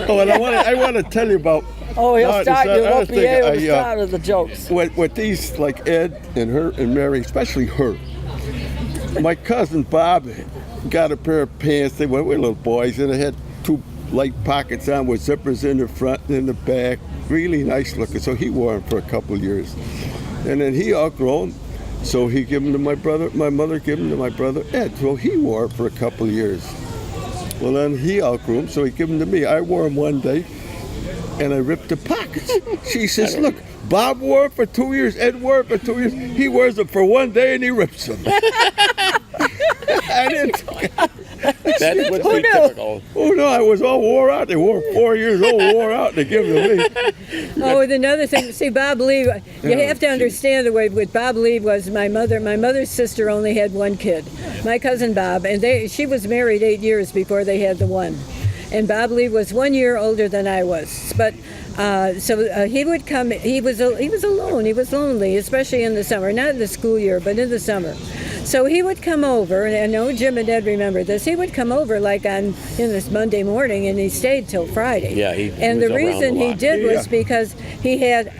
Oh, and I want to tell you about Oh, he'll No, start. it's You not- I won't was be able to thinking, start with the jokes. with these, like Ed and her and Mary, especially her. My cousin Bob got a pair of pants. They went with little boys, and they had two light pockets on with zippers in the front and in the back. Really nice looking. So he wore them for a couple of years, and then he outgrew them. So he gave them to my brother. My mother gave them to my brother Ed. So he wore it for a couple of years. Well, then he outgrew them, so he gave them to me. I wore them one day, and I ripped the pockets. She says, "Look, Bob wore it for 2 years. Ed wore it for 2 years. He wears it for 1 day, and he rips them." I didn't. That would be typical. Oh no, I was all wore out. They were 4 years old, wore out. They give them to me. Oh, and another thing, see, Bob Lee, you have to understand the way with Bob Lee was my mother. My mother's sister only had one kid, my cousin Bob, and she was married 8 years before they had the one. And Bob Lee was 1 year older than I was, but he would come. He was alone. He was lonely, especially in the summer, not in the school year, but in the summer. So he would come over, and I know Jim and Ed remember this. He would come over like on this Monday morning, and he stayed till Friday. Yeah, he And was the around reason a he lot. did was Yeah. because he had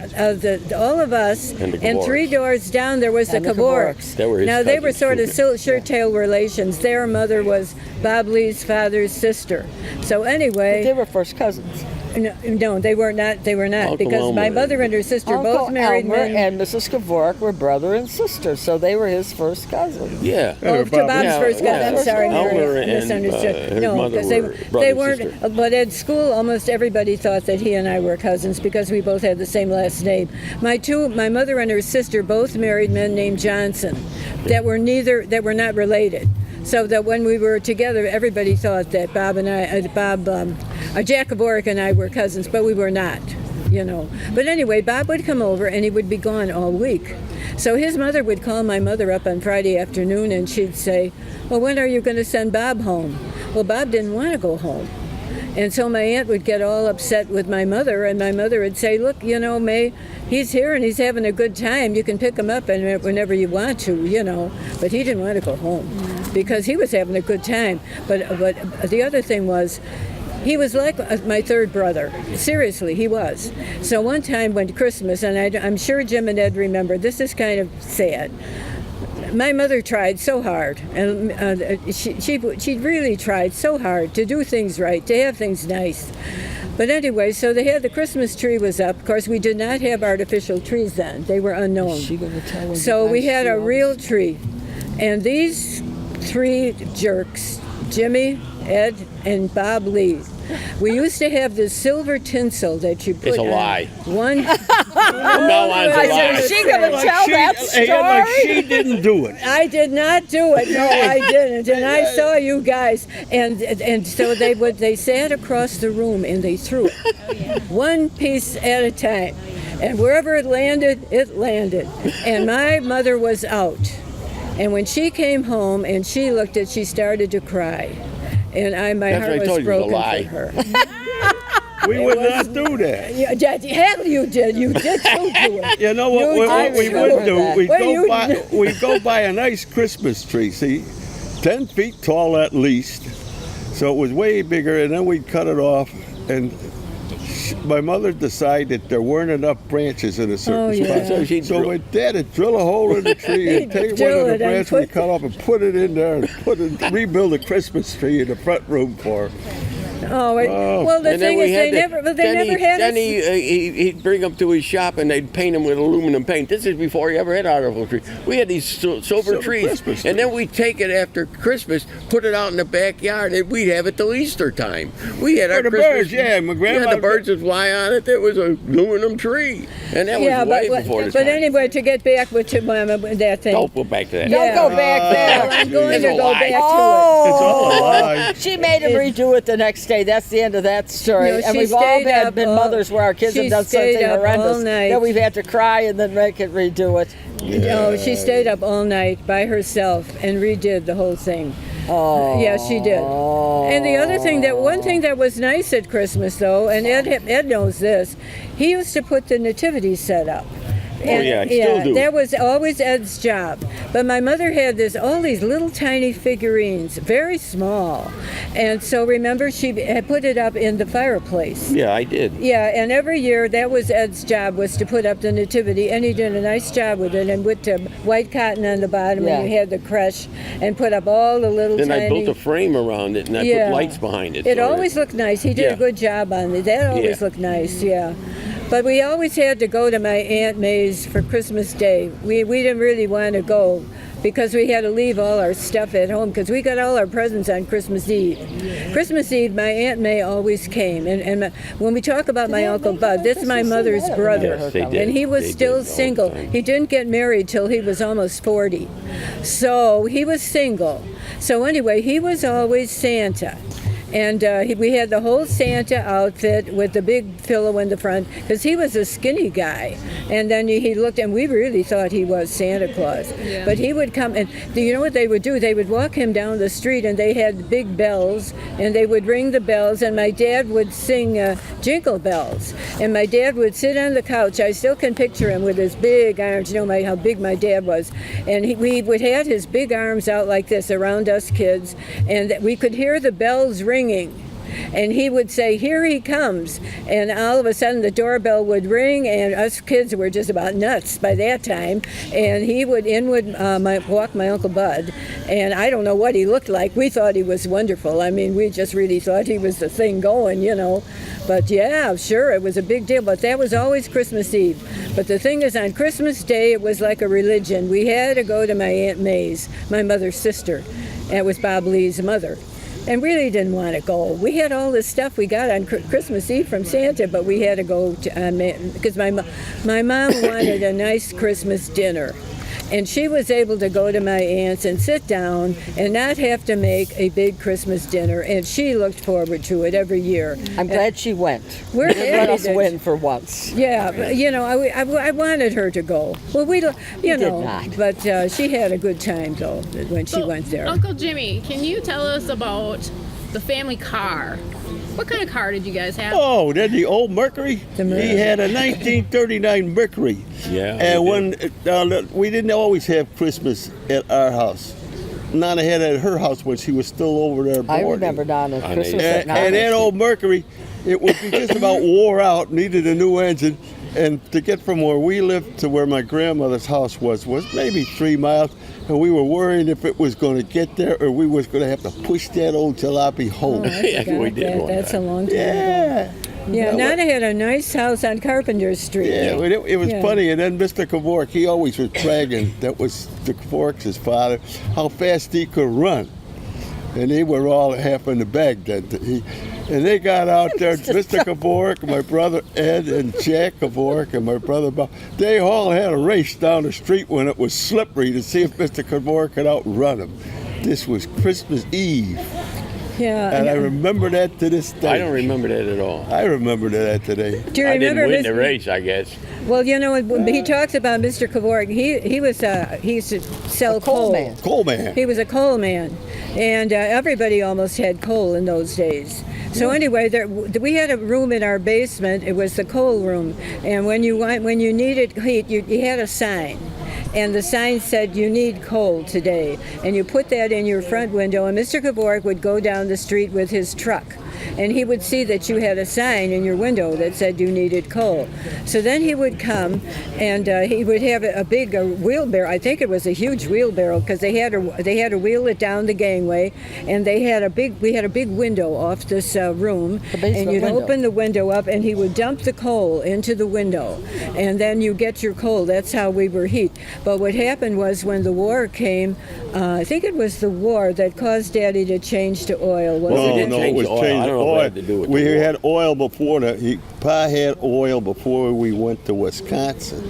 all of us, And the and 3 Kavorks. doors down there was And the the Kavorks. They were his Now they were cousins, sort of too. shirt-tail relations. Their mother was Bob Lee's father's sister. So anyway. They were first cousins. No, they were not. They were not, Uncle because my Elmer. mother and her sister both Uncle married Elmer men. and Mrs. Kavork were brother and sister, so they were his first cousins. Yeah. Oh, to Bob's Yeah, first cousin. yeah. I'm sorry, Elmer Mary. I and, misunderstood. his No, mother because were they brother and weren't. sister. But at school, almost everybody thought that he and I were cousins because we both had the same last name. My mother and her sister both married men named Jensen, that were not related. So that when we were together, everybody thought that Jack Kavork and I were cousins, but we were not. But anyway, Bob would come over and he would be gone all week. So his mother would call my mother up on Friday afternoon and she'd say, "Well, when are you going to send Bob home?" Well, Bob didn't want to go home. And so my aunt would get all upset with my mother, and my mother would say, "Look, May, he's here and he's having a good time. You can pick him up whenever you want to, But he didn't want to go home because he was having a good time. But the other thing was, he was like my third brother. Seriously, he was. So one time when Christmas, and I'm sure Jim and Ed remember, this is kind of sad. My mother tried so hard, and she really tried so hard to do things right, to have things nice. But anyway, so they had the Christmas tree was up. Of course, we did not have artificial trees then. They were unknown. She gonna tell when So you we guys had see a all real tree. And these three jerks, Jimmy, Ed, and Bob Lee, we used to have this silver tinsel that you put It's a on lie. one. No, it's a lie. Is she gonna tell that Like story? she didn't do it. I did not do it. No, I didn't. And I saw you guys, and so they sat across the room and they threw it, one piece at a time, and wherever it landed, it landed. And my mother was out, and when she came home and she looked at, she started to cry, and my That's what I heart told was you, it was a broken lie. for her. We would not do that. Hell, you did. You did so do it. You know what, You what we did would do do? that. We'd What go, you buy, do? we'd go buy a nice Christmas tree, see, 10 feet tall at least. So it was way bigger, and then we'd cut it off. And my mother decided there weren't enough branches in a certain Oh, yeah. spot. So she'd So drill- my dad would drill a hole in the tree and take one drill of the it and branches we put- cut off and put it in there and rebuild a Christmas tree in the front room for her. Oh, well, the And then thing we is, had they to- never then had Then us. he'd bring them to his shop and they'd paint them with aluminum paint. This is before he ever had artificial trees. We had these silver trees, Christmas and tree. then we'd take it after Christmas, put it out in the backyard, and we'd have it till Easter time. We had our For the Christmas. birds, yeah, my grandma- the birds would fly on it. There was a aluminum tree, and that was way before the but time. anyway, to get back with that thing. Don't go back to that. Don't go back there. I'm going It's to a go lie. back to It's all a lie. She made him redo it the next day. That's the end of that story. No, and she we've all stayed had up been all- mothers where our kids she have done stayed something up all horrendous night. that we've had to cry and then make it redo it. it. Oh, she stayed up all night by herself and redid the whole thing. Oh. Yeah, she did. And the other thing, one thing that was nice at Christmas, though, and Ed knows this, he used to put the nativity set up. yeah, I still do. That was always Ed's job. But my mother had all these little tiny figurines, very small. And so remember, she had put it up in the fireplace. Yeah, I did. Yeah, and every year that was Ed's job, was to put up the nativity, and he did a nice job with it, and with the white cotton on the bottom, Yeah. and you had the creche, and put up all the little Then tiny... I built a frame around it and I Yeah. put lights behind it. It so always that- looked nice. He did Yeah. a good job on it. That always Yeah. looked nice, yeah. But we always had to go to my Aunt May's for Christmas Day. We didn't really want to go because we had to leave all our stuff at home because we got all our presents on Christmas Eve. Christmas Eve, my Aunt May always came. And when we talk about my Uncle Bud, this is my mother's brother. Yes, they did. And he was They still did all the single. time. He didn't get married till he was almost 40. So he was single. So anyway, he was always Santa. And we had the whole Santa outfit with the big pillow in the front because he was a skinny guy. And then he looked, and we really thought he was Santa Claus. Yeah. But he would come, and do you know what they would do? They would walk him down the street, and they had big bells, and they would ring the bells, and my dad would sing Jingle Bells. And my dad would sit on the couch. I still can picture him with his big arms. You know how big my dad was. And we would have his big arms out like this around us kids, and we could hear the bells ringing. And he would say, "Here he comes." And all of a sudden the doorbell would ring, and us kids were just about nuts by that time. And he would walk my Uncle Bud. And I don't know what he looked like. We thought he was wonderful. I mean, we just really thought he was the thing going, you know. But yeah, sure, it was a big deal. But that was always Christmas Eve. But the thing is, on Christmas Day, it was like a religion. We had to go to my Aunt May's, my mother's sister. And it was Bob Lee's mother. And really didn't want to go. We had all this stuff we got on Christmas Eve from Santa, but we had to go because my mom wanted a nice Christmas dinner. And she was able to go to my aunt's and sit down and not have to make a big Christmas dinner. And she looked forward to it every year. I'm glad she went. We're Let us happy that- win for once. Yeah, but, you know, I wanted her to go. Well, you did know, not. but she had a good time, though, when she So, went there. Uncle Jimmy, can you tell us about the family car? What kind of car did you guys have? Oh, then the old Mercury. The Mercury. He had a 1939 Mercury. Yeah, And we when we didn't always have Christmas at our house. Nana had it at her house when she was still over there I boarding. remember Donna I Christmas know. at And that Nana's. old Mercury, it would be just about wore out, needed a new engine. And to get from where we lived to where my grandmother's house was maybe 3 miles. And we were worrying if it was going to get there or we was going to have to push that old jalopy home. Oh, I Yeah, forgot we did that. one That's a time. long time ago. Yeah. Yeah, Nana had a nice house on Carpenter Street. Yeah, but it was Yeah. funny. And then Mr. Kavork, he always was bragging, that was the Kavork's father, how fast he could run. And they were all half in the bag then. And they got out there, Mr. Kavork, my brother Ed, and Jack Kavork, and my brother Bob. They all had a race down the street when it was slippery to see if Mr. Kavork could outrun him. This was Christmas Eve. Yeah. And I remember that to this day. I don't remember that at all. I remember that today. Do you I didn't remember win the Mr. race, I guess. Well, you know, when he talks about Mr. Kavork, he used to sell coal coal. man. Coal man. He was a coal man, and everybody almost had coal in those days. So anyway, we had a room in our basement. It was the coal room, and when you needed heat, you had a sign. And the sign said, you need coal today. And you put that in your front window, and Mr. Kavork would go down the street with his truck. And he would see that you had a sign in your window that said you needed coal. So then he would come, and he would have a big wheelbarrow. I think it was a huge wheelbarrow, because they had to wheel it down the gangway, and we had a big window off this room, and you'd open the window up, and he would dump the coal into the window, and then you get your coal. That's how we were heat. But what happened was, when the war came, I think it was the war that caused Daddy to change to oil. Well, we didn't No, it change was oil. changed I don't know oil. what it had to do with We the war. had oil before that. Pa had oil before we went to Wisconsin.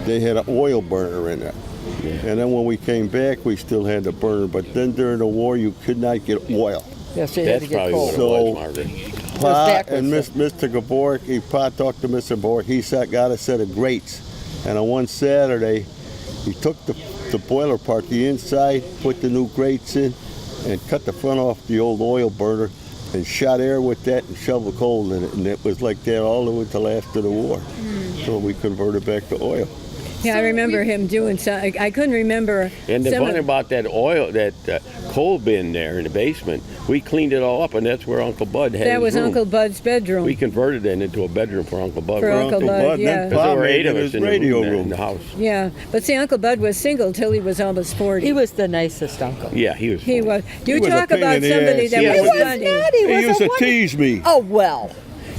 They had an oil burner in there. And then when we came back, we still had the burner. But then during the war, you could not get oil. Yes, you had That's to get probably coal. what So- it was, Margaret. Pa backwards, and so- Mr. Gabork, Pa talked to Mr. Gabork. He got a set of grates. And on one Saturday, he took the boiler part, the inside, put the new grates in, and cut the front off the old oil burner, and shot air with that and shoveled coal in it. And it was like that all the way till after the war. So we converted back to oil. Yeah, I remember him doing something. I couldn't remember. And the some funny of- about that oil, that coal bin there in the basement, we cleaned it all up, and that's where Uncle Bud had that his was room. Uncle Bud's bedroom. We converted that into a bedroom for Uncle Bud. For Uncle Bud, yeah. Then Because Pa there were 8 made of us his in the radio room, there in room. the house. Yeah, but see, Uncle Bud was single till he was almost 40. He was the nicest uncle. Yeah, he was. He funny. was. He You was a talk pain about in the somebody ass. that Yeah, was he was funny. not. He He was used a to wonder- tease me. Oh, well.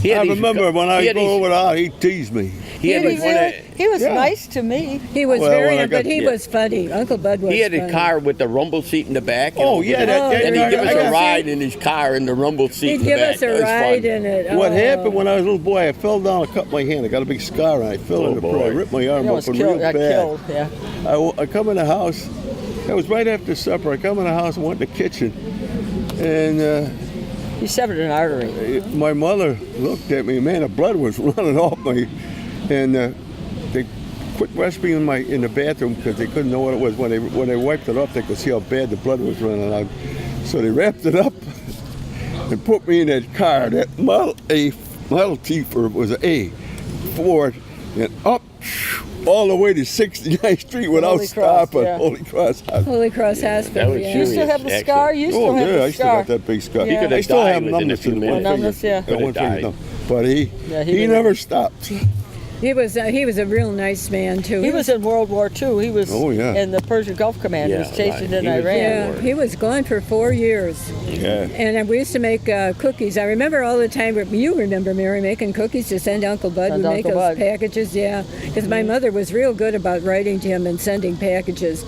He had I these- remember when he I had go these- over there, he'd tease me. He had He these- was, he was Yeah. nice to me. He was Well, very, when I but got- he yeah. was funny. Uncle Bud was He had a funny. car with the rumble seat in the back. Oh, yeah, that- and he'd give us I a got- ride in his car in the rumble seat He'd in the give back. us a That was ride fun. in it. What Oh. happened when I was a little boy, I fell down and cut my hand. I got a big scar and I fell Oh, in the pool. boy. I ripped my arm He almost open real killed, got bad. killed, yeah. I come in the house. It was right after supper. I come in the house and went in the kitchen. And He severed an artery. my mother looked at me. Man, the blood was running off me. And they quit resting in the bathroom because they couldn't know what it was. When they wiped it off, they could see how bad the blood was running out. So they wrapped it up and put me in that car, that Model T, for it was an A, Ford, and up all the way to 69th Street without Holy Cross, stopping. yeah. Holy Cross. Holy Cross Hospital. was Yeah. You still serious have the accident. scar? You still Oh have yeah, the I still scar? got that big scar. He could have I still died have within a numbness few in one minutes. finger. Numbness, yeah. Got one Could have finger, died. no. But he didn't. never stopped. He was a real nice man too. He was in World War II. He was Oh, yeah. in the Persian Gulf Command. He Yeah, was stationed right. in He was- Iran. Yeah, he was gone for 4 years. Yeah. And we used to make cookies. I remember all the time. You remember, Mary, making cookies to send Uncle Bud. Send We'd make Uncle those Bud. packages, yeah. Because my mother was real good about writing to him and sending packages.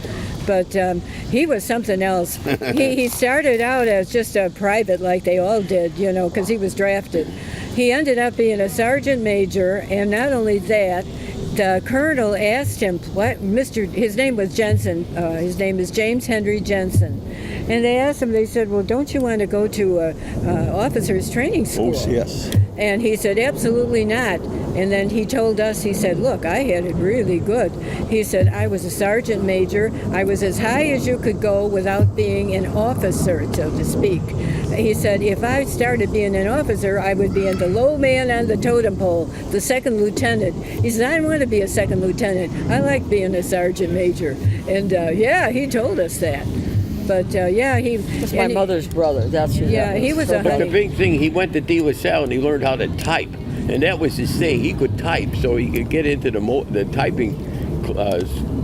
But he was something else. He started out as just a private, like they all did, you know, because he was drafted. He ended up being a sergeant major, and not only that, the colonel asked him, his name was Jensen, his name is James Henry Jensen. And they asked him, they said, well, don't you want to go to officers training school? Oh, yes. And he said, absolutely not. And then he told us, he said, look, I had it really good. He said, I was a sergeant major. I was as high as you could go without being an officer, so to speak. He said, if I started being an officer, I would be in the low man on the totem pole, the second lieutenant. He said, I don't want to be a second lieutenant. I like being a sergeant major. And yeah, he told us that. But yeah, he... That's my and he- mother brother. That's who Yeah, that he was a But the honey. big thing, he went to De La Salle and he learned how to type. And that was his thing. He could type, so he could get into the typing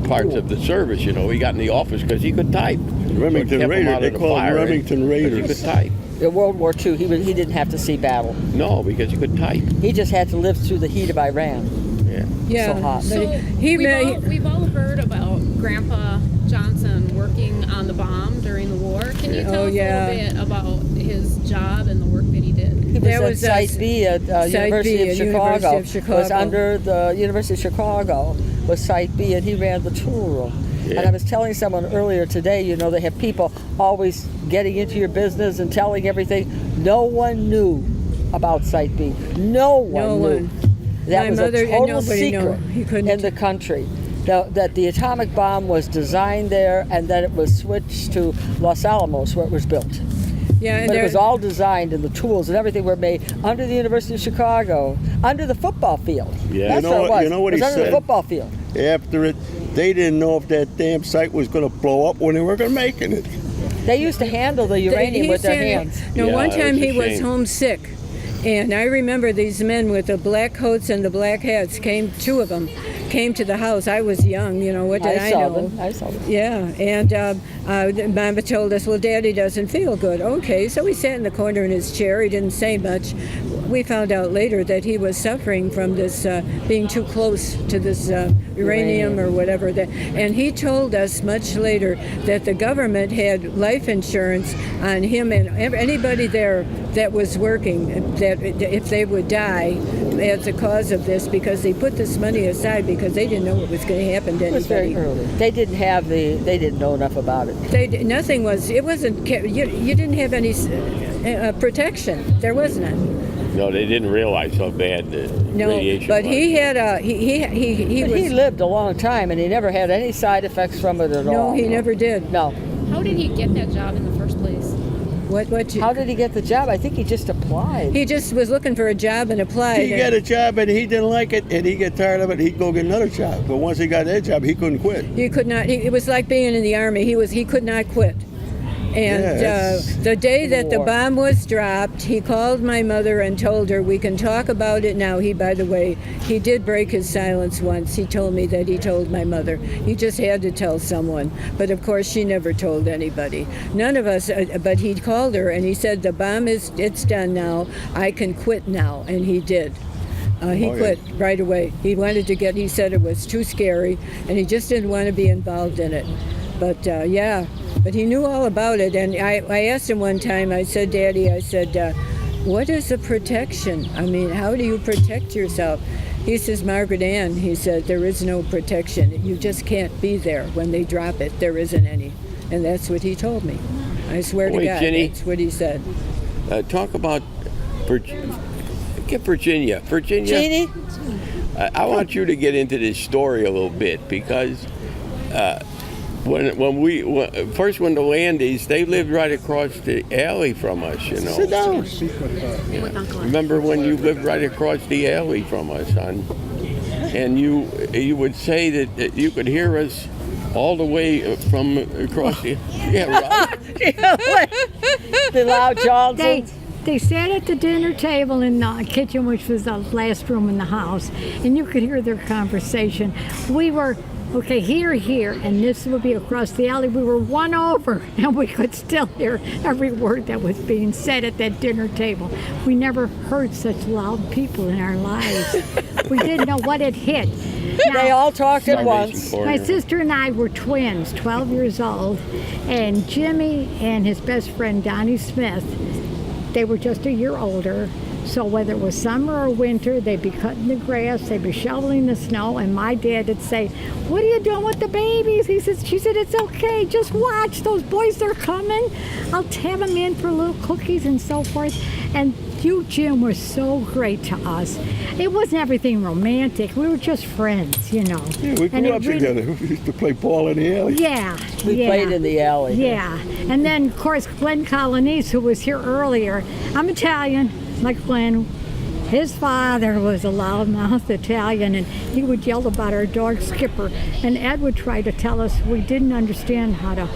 parts of the service, you know. He got in the office because he could type. Remington So it kept him Raider, out they of the call them fire, Remington because Raiders. He could type. In World War II, he didn't have to see battle. No, because you could type. He just had to live through the heat of Iran. Yeah. Yeah. So hot. So we've all heard about Grandpa Johnson working on the bomb during the war. Can you tell us a little bit about his job and the work that he did? He was at Site B at University of Chicago. Was under the University of Chicago was Site B, and he ran the tool room. Yeah. And I was telling someone earlier today, you know, they have people always getting into your business and telling everything. No one knew about Site B. No one knew. That was a total secret in the country. That the atomic bomb was designed there, and that it was switched to Los Alamos, where it was built. Yeah, but it was all designed, and the tools and everything were made under the University of Chicago, under the football field. Yeah, That's where it was. You know what it was he under said? the football field. After it, they didn't know if that damn site was going to blow up when they were going to making it. They used to handle the uranium with their hands. No, Yeah, one time it was a he was shame. homesick. And I remember these men with the black coats and the black hats two of them came to the house. I was young, you know, what did I know? I saw them. Yeah, and Mama told us, well, Daddy doesn't feel good. Okay, so he sat in the corner in his chair. He didn't say much. We found out later that he was suffering from this being too close to this uranium or whatever. And he told us much later that the government had life insurance on him and anybody there that was working, that if they would die as a cause of this, because they put this money aside because they didn't know what was going to happen to It was very anybody. early. They didn't know enough about it. It wasn't, you didn't have any protection. There was none. No, they didn't realize how bad the radiation but was. he had He lived a long time, and he never had any side effects from it at all. No, he never did. No. How did he get that job in the first place? How did he get the job? I think he just applied. He just was looking for a job and applied. He got a job and he didn't like it, and he got tired of it. He'd go get another job. But once he got that job, he couldn't quit. He could not. It was like being in the army. He could not quit. And the day that the bomb was dropped, he called my mother and told her, we can talk about it now. By the way, he did break his silence once. He told me that he told my mother. He just had to tell someone. But of course, she never told anybody. None of us, but he called her and he said, the bomb it's done now. I can quit now. And he did. He quit right away. He said it was too scary and he just didn't want to be involved in it. But but he knew all about it. And I asked him one time, I said, Daddy, what is a protection? I mean, how do you protect yourself? He says, Margaret Ann, he said, there is no protection. You just can't be there when they drop it. There isn't any. And that's what he told me. I swear to God, Jenny, that's what he said. Talk about Virginia. Virginia. Jeannie? I want you to get into this story a little bit because when the Landys, they lived right across the alley from us, you know. Sit down. Remember when you lived right across the alley from us, hon? And you would say that you could hear us all the way from across the... Yeah, right? The loud Johnson. They sat at the dinner table in the kitchen, which was the last room in the house, and you could hear their conversation. We were, here, and this would be across the alley. We were one over, and we could still hear every word that was being said at that dinner table. We never heard such loud people in our lives. We didn't know what had hit. Now, They all talked at once. my sister and I were twins, 12 years old, and Jimmy and his best friend, Donnie Smith, they were just a year older. So whether it was summer or winter, they'd be cutting the grass, they'd be shoveling the snow, and my dad would say, what are you doing with the babies? She said, it's okay, just watch, those boys, they're coming. I'll have them in for little cookies and so forth. And you, Jim, were so great to us. It wasn't everything romantic, we were just friends, you know. Yeah, we grew up together. We used to play ball in the alley. Yeah. We played in the alley. Yeah. And then, of course, Glenn Colonese, who was here earlier, I'm Italian, like Glenn. His father was a loudmouth Italian, and he would yell about our dog Skipper. And Ed would try to tell us we didn't understand how to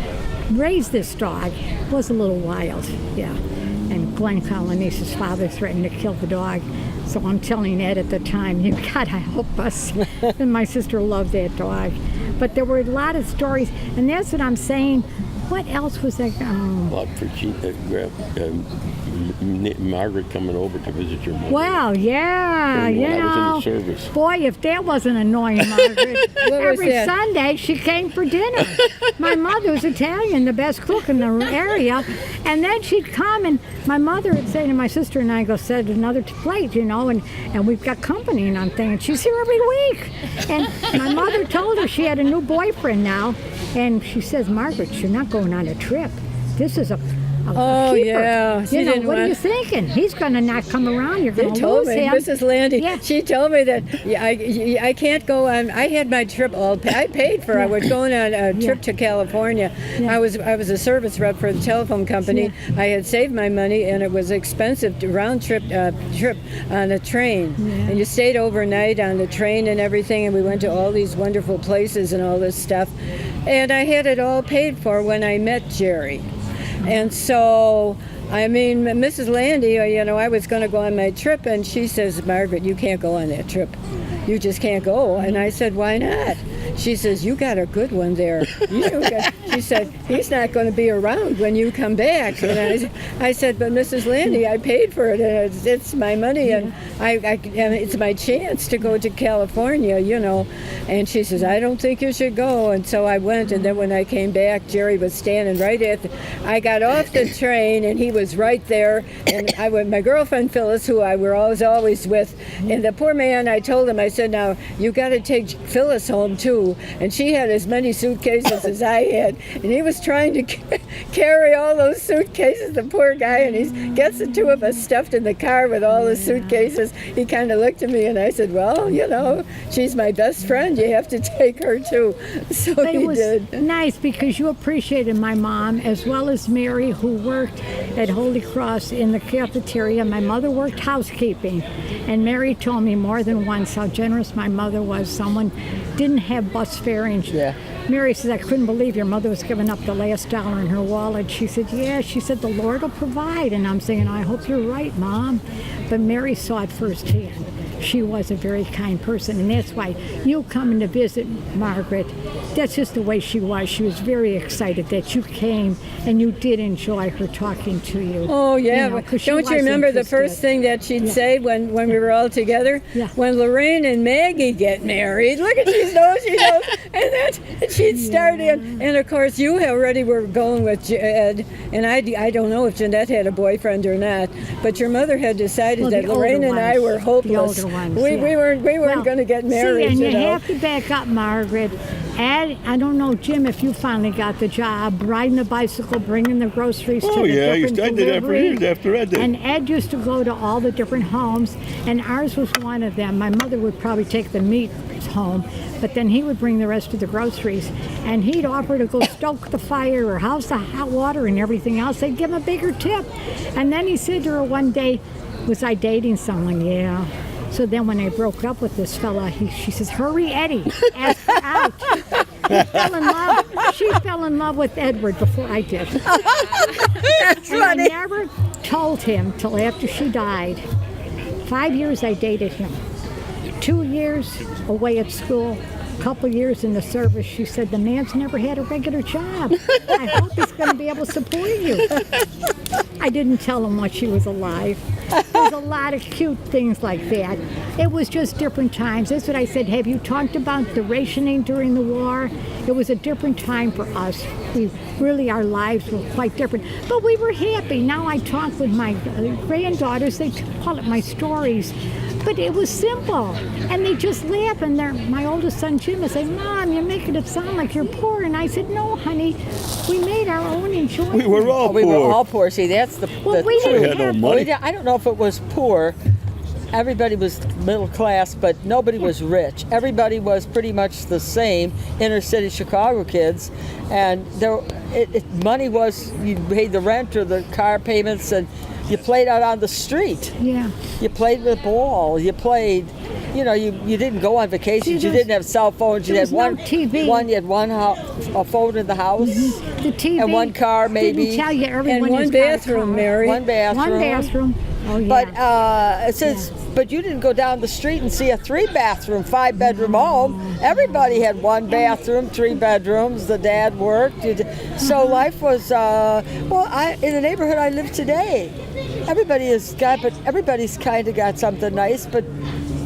raise this dog. It was a little wild, yeah. And Glenn Colonese's father threatened to kill the dog. So I'm telling Ed at the time, you gotta help us. And my sister loved that dog. But there were a lot of stories, and that's what I'm saying. what else was that? Well, for Margaret coming over to visit your mother. Well, yeah, When you I was know. in the service. Boy, if that wasn't annoying, Margaret. Every that? Sunday she came for dinner. My mother was Italian, the best cook in the area. And then she'd come and my mother would say to my sister and I, go set another plate, and we've got company and I'm thinking, she's here every week. And my mother told her she had a new boyfriend now. And she says, Margaret, you're not going on a trip. This is a Oh, keeper. yeah. She didn't What are want- you thinking? He's going to not come around. You're They going to told lose me, him. Mrs. Landy, Yeah. she told me that I can't go on. I had my trip all paid. I paid for. I was going on a trip to California. Yeah. I was a service rep for the telephone company. I had saved my money, and it was expensive round trip on a train. And you stayed overnight on the train and everything. And we went to all these wonderful places and all this stuff. And I had it all paid for when I met Jerry. And so, I mean, Mrs. Landy, I was going to go on my trip, and she says, Margaret, you can't go on that trip. You just can't go. And I said, why not? She says, you got a good one there. She said, he's not going to be around when you come back. And I said, but Mrs. Landy, I paid for it, and it's my money, and and it's my chance to go to California, And she says, I don't think you should go. And so I went, and then when I came back, Jerry was standing right I got off the train, and he was right there. And I went, my girlfriend Phyllis, who I was always with, and the poor man, I told him, I said, now, you got to take Phyllis home, too. And she had as many suitcases as I had. And he was trying to carry all those suitcases, the poor guy, and he gets the two of us stuffed in the car with all the suitcases. He kind of looked at me, and I said, well, she's my best friend. You have to take her, too. So But he it was did. nice because you appreciated my mom as well as Mary, who worked at Holy Cross in the cafeteria. My mother worked housekeeping, and Mary told me more than once how generous my mother was. Someone didn't have bus fare, and Mary says, I couldn't believe your mother was giving up the last dollar in her wallet. She said, yeah. She said, the Lord will provide. And I'm saying, I hope you're right, Mom. But Mary saw it firsthand. She was a very kind person, and that's why you coming to visit Margaret, that's just the way she was. She was very excited that you came, and you did enjoy her talking to you. Oh, yeah. 'Cause she Don't was you remember the interested. first thing that she'd say when we were all together? Yeah. When Lorraine and Maggie get married, look at she knows. And she'd start in. And, of course, you already were going with Ed, and I don't know if Jeanette had a boyfriend or not, but your mother had decided Well, that the older Lorraine and I ones. were hopeless. The older ones, we yeah. weren't going to get married, See, and you know. have to back up, Margaret. Ed, I don't know, Jim, if you finally got the job riding the bicycle, bringing the groceries to the yeah, I different did that for delivery. years after Ed did. And Ed used to go to all the different homes, and ours was one of them. My mother would probably take the meat home, but then he would bring the rest of the groceries, and he'd offer to go stoke the fire or house the hot water and everything else. They'd give him a bigger tip. And then he said to her one day, was I dating someone? Yeah. So then when I broke up with this fella, she says, hurry, Eddie, ask her out. She fell in love with Edward before I did. That's And I funny. never told him till after she died. 5 years I dated him. 2 years away at school, a couple years in the service. She said, the man's never had a regular job. I hope he's going to be able to support you. I didn't tell him while she was alive. There's a lot of cute things like that. It was just different times. That's what I said. Have you talked about the rationing during the war? It was a different time for us. Our lives were quite different. But we were happy. Now I talk with my granddaughters. They call it my stories. But it was simple. And they just laugh. And my oldest son, Jim, would say, Mom, you're making it sound like you're poor. And I said, no, honey, we made our own enjoyment. We were all We poor. were all poor. See, that's the Well, we We didn't had no have money. I don't know if it was poor. Everybody was middle class, but nobody was rich. Everybody was pretty much the same, inner city Chicago kids. And money was, you paid the rent or the car payments, and you played out on the street. Yeah. You played with ball. You played, you didn't go on vacations. See, You didn't have cell phones. You there had was one no TV. You had a phone in the house. The TV And one car, maybe. didn't tell you everyone And one has got a bathroom, car. Mary. One bathroom. One bathroom. Oh, yeah. But it says, but you didn't go down the street and see a 3-bathroom, 5-bedroom home. Everybody had 1 bathroom, 3 bedrooms. The dad worked. So life was, in the neighborhood I live today, everybody's kind of got something nice, but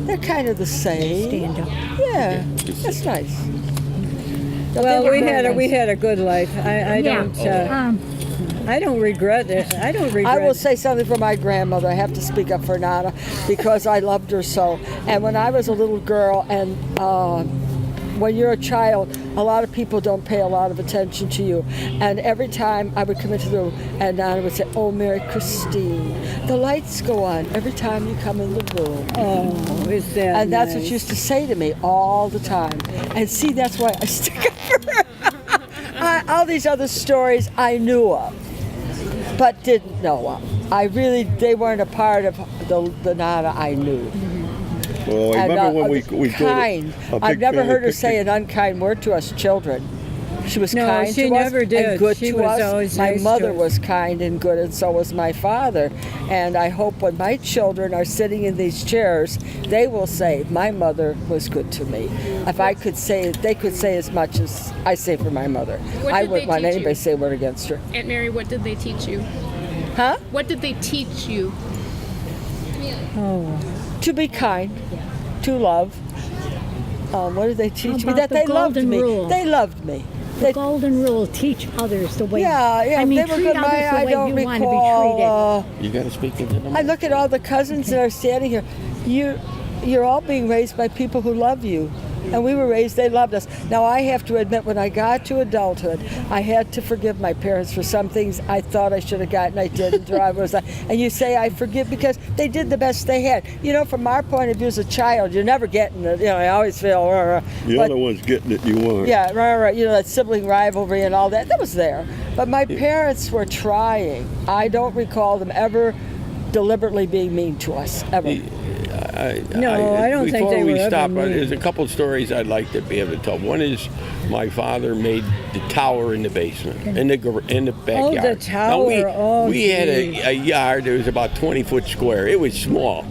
they're kind of the same. Stand up. Yeah, that's nice. Well, we had a good life. I Yeah. don't regret it. I don't regret. I will say something for my grandmother. I have to speak up for Nana because I loved her so. And when I was a little girl, and when you're a child, a lot of people don't pay a lot of attention to you. And every time I would come into the room, and Nana would say, "Oh, Mary Christine, the lights go on every time you come in the room." Oh, is that And that's what nice? she used to say to me all the time. And see, that's why I stick up for her. All these other stories I knew of, but didn't know of. They weren't a part of the Nana I knew. Well, I And, remember when we kind. I've never heard her say an unkind word to us children. She was No, kind she to us never did. and good She to was us. always My nice to mother us. was kind and good, and so was my father. And I hope when my children are sitting in these chairs, they will say, "My mother was good to me." If I could say, they could say as much as I say for my mother. What I did wouldn't they want teach anybody you? to say a word against her. Aunt Mary, what did they teach you? Huh? What did they teach you? To be kind, to love. What did they teach me? about That the they loved golden me. rule? They loved me. The golden rule: teach others the way. Yeah, I mean, they were treat good. others the I way don't you want to be recall. treated. You got to speak into the I look at all the cousins that are standing here. You're all being raised by people who love you. And we were raised, they loved us. Now, I have to admit, when I got to adulthood, I had to forgive my parents for some things I thought I should have gotten, I didn't. Or I was, and you say, I forgive because they did the best they had. You know, from our point of view as a child, you're never getting it. You know, I always feel, The but- other one's getting it you want. yeah, right. You know, that sibling rivalry and all that was there. But my parents were trying. I don't recall them ever deliberately being mean to us, ever. No, I don't think before they we were ever stop, mean. there's a couple of stories I'd like to be able to tell. One is my father made the tower in the basement, in the backyard. tower. We had a yard that was about 20 foot square. It was small.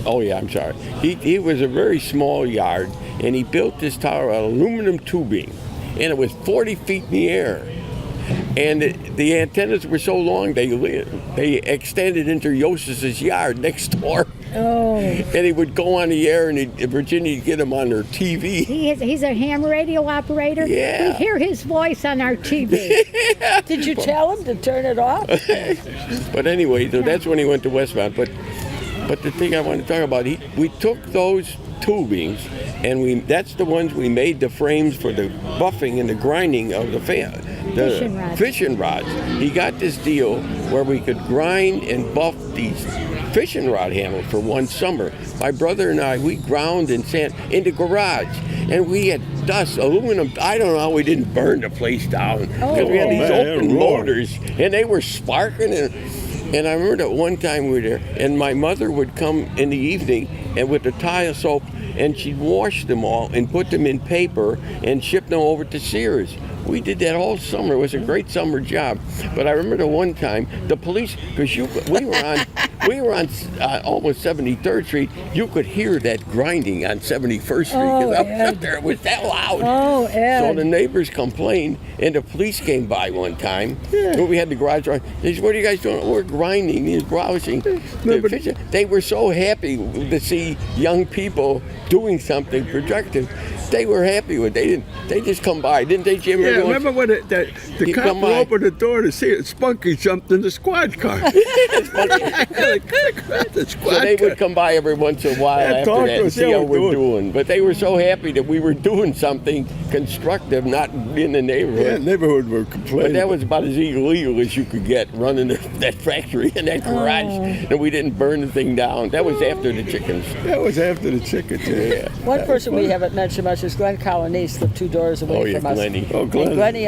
Oh yeah, I'm sorry. He was a very small yard, and he built this tower out of aluminum tubing, and it was 40 feet in the air. And the antennas were so long they extended into Yosis's yard next door. Oh. And he would go on the air, and Virginia would get him on her TV. He's a ham radio operator. Yeah. We hear his voice on our TV. Did you tell him to turn it off? But anyway, so that's when he went to Westmount. But the thing I want to talk about, we took those tubings, and that's the ones we made the frames for the buffing and the grinding of the fishing rods. He got this deal where we could grind and buff these fishing rod handles for one summer. My brother and I, we ground and sand in the garage, and we had dust, aluminum. I don't know how we didn't burn the place down because we had these open motors, and they were sparking. And I remember that one time we were there, and my mother would come in the evening and with the tile soap, and she'd wash them all and put them in paper and ship them over to Sears. We did that all summer. It was a great summer job. But I remember the one time the police, because we were on almost 73rd Street. You could hear that grinding on 71st Street because I was up there. It was that loud. Oh, Ed. So the neighbors complained, and the police came by one time. When we had the garage. They said, "What are you guys doing?" "We're grinding and grousing." They were so happy to see young people doing something productive. They were happy with it. They just come by, didn't they, Jim? Yeah, remember when the cop will open the door to see it, Spunky jumped in the squad car. So they would come by every once in a while after talk that to and us, see yeah, how we're we're doing. But they were so happy that we were doing something constructive, not in the neighborhood. Yeah, neighborhood were But complaining. that was about as illegal as you could get, running that factory and that garage. And we didn't burn the thing down. That was after the chickens. That was after the chickens. Yeah. One person we haven't mentioned much is Glenn Colonice, lived 2 doors away from us. Glennie. Oh, Glenn. And Glennie,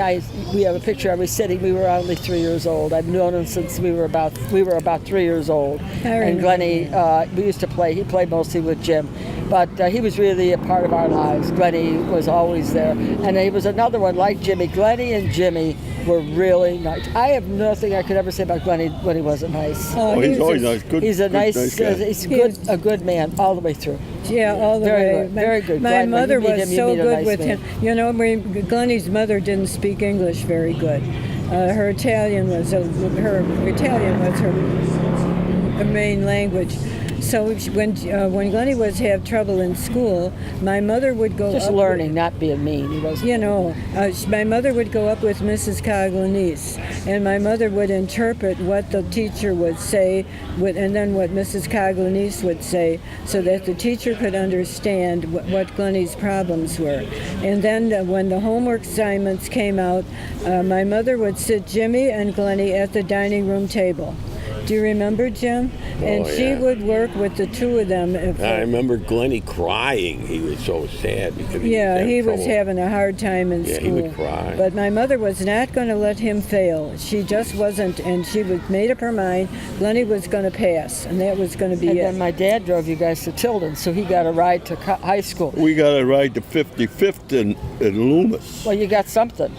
we have a picture of us sitting. We were only 3 years old. I've known him since we were about 3 years old. And Glennie, we used to play. He played mostly with Jim. But he was really a part of our lives. Glenny was always there. And he was another one like Jimmy. Glenny and Jimmy were really nice. I have nothing I could ever say about Glenny when he wasn't nice. Oh, he's always nice. Good. He's a nice guy. he's a good man all the way through. Yeah, all the Very way. good, very good. My Glad when mother you meet was him, you so meet a good nice with man. him. You know, Glenny's mother didn't speak English very good. Her Italian was her main language. So when Glenny was have trouble in school, my mother would go Just up learning, not being mean. He wasn't. You know, my mother would go up with Mrs. Coglanice, and my mother would interpret what the teacher would say, and then what Mrs. Coglanice would say, so that the teacher could understand what Glenny's problems were. And then when the homework assignments came out, my mother would sit Jimmy and Glenny at the dining room table. Do you remember, Jim? And she would work with the two of them. I remember Glenny crying. He was so sad because he was having a hard time in school. He would cry. But my mother was not going to let him fail. She just wasn't, and she made up her mind Glenny was going to pass, and that was going to be And it. then my dad drove you guys to Tilden, so he got a ride to high school. We got a ride to 55th in Loomis. Well, you got something.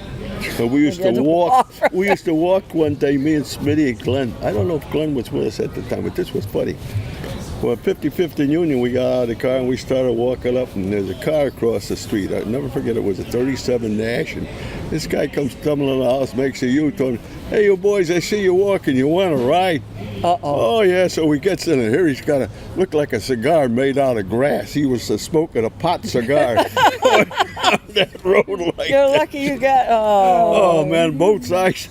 But we used You had to to walk. walk. We used to walk one day, me and Smitty and Glenn. I don't know if Glenn was with us at the time, but this was funny. Well, at 55th and Union, we got out of the car and we started walking up, and there's a car across the street. I'll never forget, it was a 37 Nash, and this guy comes stumbling in the house, makes a U-turn. Hey, you boys, I see you walking. You want to ride? Uh-oh. Oh, yeah. So he gets in, and here he's got look like a cigar made out of grass. He was smoking a pot cigar going down that road like You're that. lucky you got. Oh, man, both sides.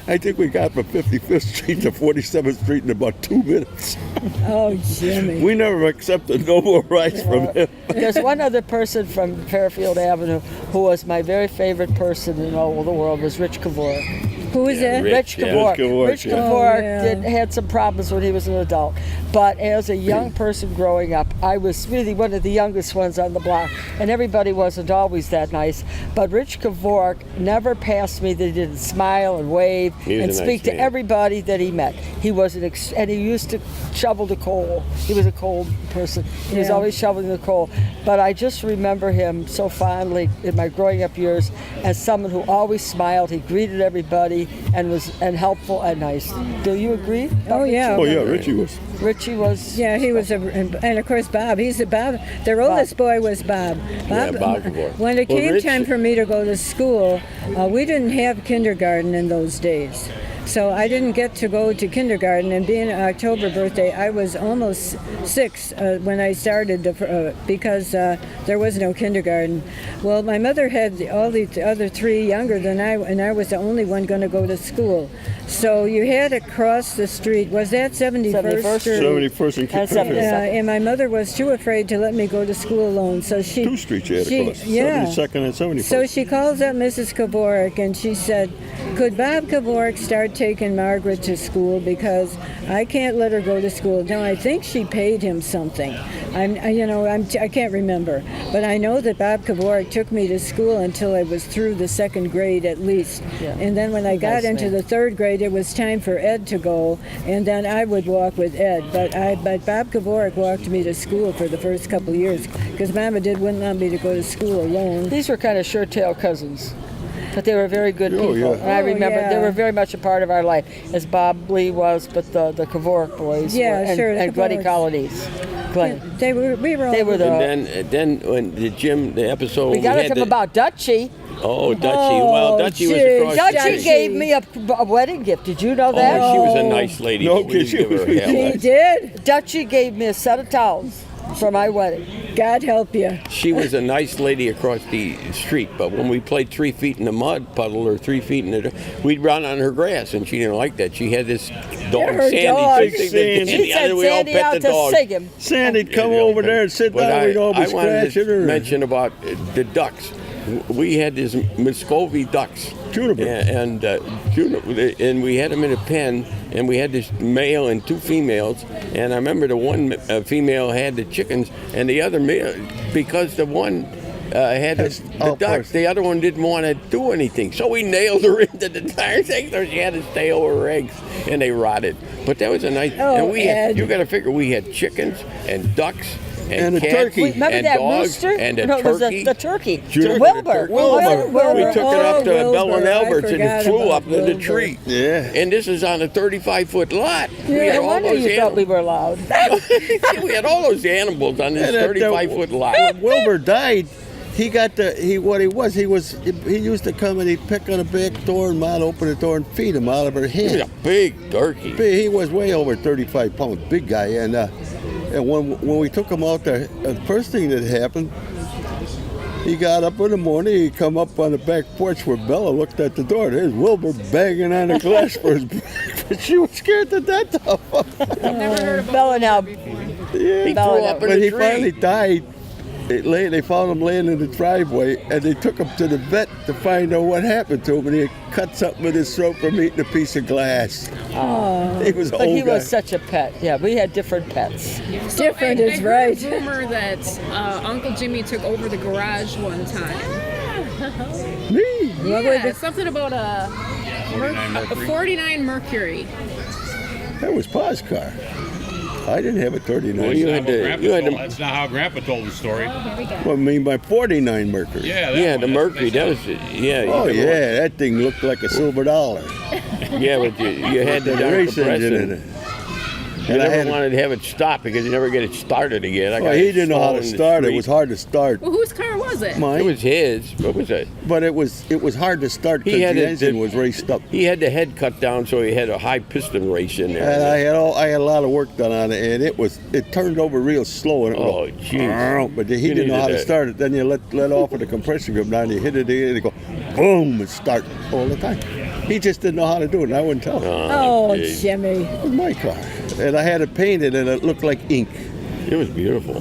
I think we got from 55th Street to 47th Street in about 2 minutes. Oh, Jimmy. We never accepted no more rides from him. There's one other person from Fairfield Avenue who was my very favorite person in all the world, was Rich Kevork. Who is that? Rich yeah. Kevork. Kevork, Rich yeah. Kevork Oh, yeah. had some problems when he was an adult. But as a young person growing up, I was really one of the youngest ones on the block. And everybody wasn't always that nice. But Rich Kevork never passed me that he didn't smile and wave He was and a speak nice to man. everybody that he met. He was and he used to shovel the coal. He was a coal person. He was Yeah. always shoveling the coal. But I just remember him so fondly in my growing up years as someone who always smiled. He greeted everybody and was helpful and nice. Do you agree? Oh, yeah. Oh, yeah, Richie was. Richie was. Yeah, he was, and of course Bob. Bob. Their oldest boy was Bob. Bob Kevork. When it Well, came Rich- time for me to go to school, we didn't have kindergarten in those days. So I didn't get to go to kindergarten, and being an October birthday, I was almost 6 when I started because there was no kindergarten. Well, my mother had all the other 3 younger than I, and I was the only one going to go to school. So you had to cross the street. Was that 71st Street? 71st and And 55th. And my mother was too afraid to let me go to school alone, so she. 2 streets you had to cross. Yeah. 72nd and 71st. So she calls up Mrs. Kevork and she said, "Could Bob Kevork start taking Margaret to school because I can't let her go to school?" Now I think she paid him something. I can't remember, but I know that Bob Kevork took me to school until I was through the 2nd grade at least, Yeah. and then when I got Nice into man. the 3rd grade, it was time for Ed to go, and then I would walk with Ed. But Bob Kevork walked me to school for the first couple of years because Mama wouldn't want me to go to school alone. These were kind of sure-tail cousins. But they were very good Oh, people. yeah. And I Oh, remember yeah. they were very much a part of our life, as Bob Lee was, but the Kevork boys Yeah, were, and, sure, the and Glenny Kevorks. Colonies. Glenn. We were all They were the. And then when the episode we got had it from the- about Dutchie. Oh, Dutchie. Well, Oh, Dutchie was gee, across the Dutchie street. Dutchie. gave me a wedding gift. Did you know that? Oh, she was a nice lady. No, but we kid, she didn't give her was- hell. He did. Dutchie gave me a set of towels for my wedding. God help you. She was a nice lady across the street, but when we played 3 feet in the mud puddle or 3 feet in the, we'd run on her grass, and she didn't like that. She had this dog, her Sandy. dog. Big Sandy. She She sent we all Sandy pet out the to dog. sing him. Sandy'd come Yeah, over there and sit but down. We'd all be I wanted scratching to her. mention about the ducks. We had these Muscovy ducks. Juniper. And we had them in a pen, and we had this male and 2 females. And I remember the one female had the chickens, and the other male, because the one had the ducks, the other one didn't want to do anything. So we nailed her into the darn thing, so she had to stay over her eggs, and they rotted. But that was a nice. Oh, and we had, Ed. you got to figure we had chickens and ducks And a cats, turkey. Remember and that dogs, rooster? and a no, it was turkey. the turkey. Turkey. Wilbur. Wilbur. We took it up to Wilbur. Bell and I Alberts, and it forgot flew about up in the Wilbur. tree. Yeah. And this is on a 35-foot lot. We had No all wonder those you thought we animals. were loud. We had all those animals on this And at the- 35-foot lot. When Wilbur died, he used to come and he'd pick on a back door and Ma'd open the door and feed him out of her He was hand. a big turkey. He was way over 35 pounds, big guy. And when we took him out there, the first thing that happened, he got up in the morning, he come up on the back porch where Bella looked at the door. There's Wilbur banging on the glass for his breakfast. She was scared to death of him. Bella now. Yeah. He Bella, threw up in When the he tree. finally died, they found him laying in the driveway, and they took him to the vet to find out what happened to him. And he had cut something with his throat from eating a piece of glass. He was an But old he guy. was such a pet. Yeah, we had different pets. Different I is heard right. a rumor that Uncle Jimmy took over the garage one time. Me? Yeah, something about a 49 Mercury. That was Pa's car. I didn't have a 39. Well, you had to. That's not how Grandpa told the story. Well, I mean, my 49 Mercury. Yeah, that Yeah, one, the that's- Mercury. That was. Yeah. Oh, you yeah, that thing looked like a silver dollar. Yeah, but you had the The race engine in compressor. it. You And I never had wanted to have it stop because you never get it started again. I Well, got he it didn't know how stalled to in the start. It street. was hard to start. Well, whose car was it? It Mine, was his. What was it? but it was hard to start He because had the it- engine was raced up. He had the head cut down, so he had a high piston race in there. And I had a lot of work done on it, and it turned over real slow. And it Oh, would go, jeez. but he You didn't know how needed to that. start it. Then you let off of the compression come down, you hit it again, and it go boom, and start all the time. He just didn't know how to do it, and I wouldn't tell him. Oh, geez. Jimmy. It was my car, and I had it painted, and it looked like ink. It was beautiful.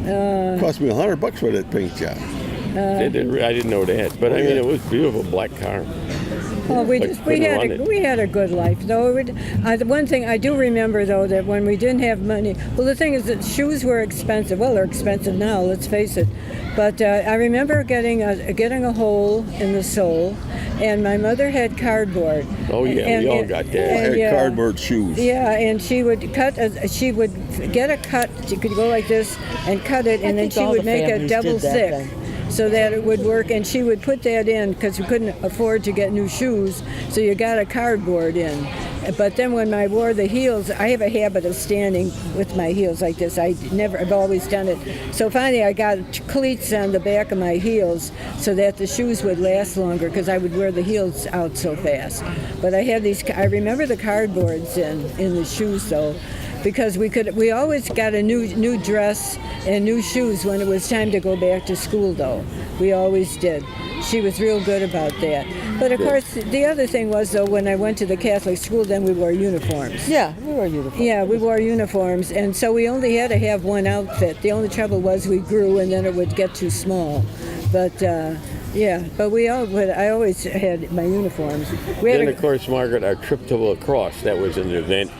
It cost me $100 for that paint job. I didn't know that, but I mean, it was a beautiful black car. Well, we Like, just we couldn't had run a, it. we had a good life. Though the one thing I do remember though that when we didn't have money, well, the thing is that shoes were expensive. Well, they're expensive now. Let's face it. But I remember getting a hole in the sole, and my mother had cardboard. Oh, yeah, we all got that. I and, had yeah. cardboard shoes. Yeah, and she would she would get a cut. She could go like this and cut it, and then think she all would the make it families double did that thick. then. So that it would work, and she would put that in because we couldn't afford to get new shoes, so you got a cardboard in. But then when I wore the heels, I have a habit of standing with my heels like this. I've always done it. So finally I got cleats on the back of my heels so that the shoes would last longer because I would wear the heels out so fast. But I had these, I remember the cardboards in the shoes though, because we always got a new dress and new shoes when it was time to go back to school though. We always did. She was real good about that. But of course, the other thing was though, when I went to the Catholic school, then we wore uniforms. Yeah, we were uniform. Yeah, we wore uniforms, and so we only had to have one outfit. The only trouble was we grew, and then it would get too small. But yeah, but I always had my uniforms. We had Then, of course, Margaret, our trip to lacrosse, that was an event.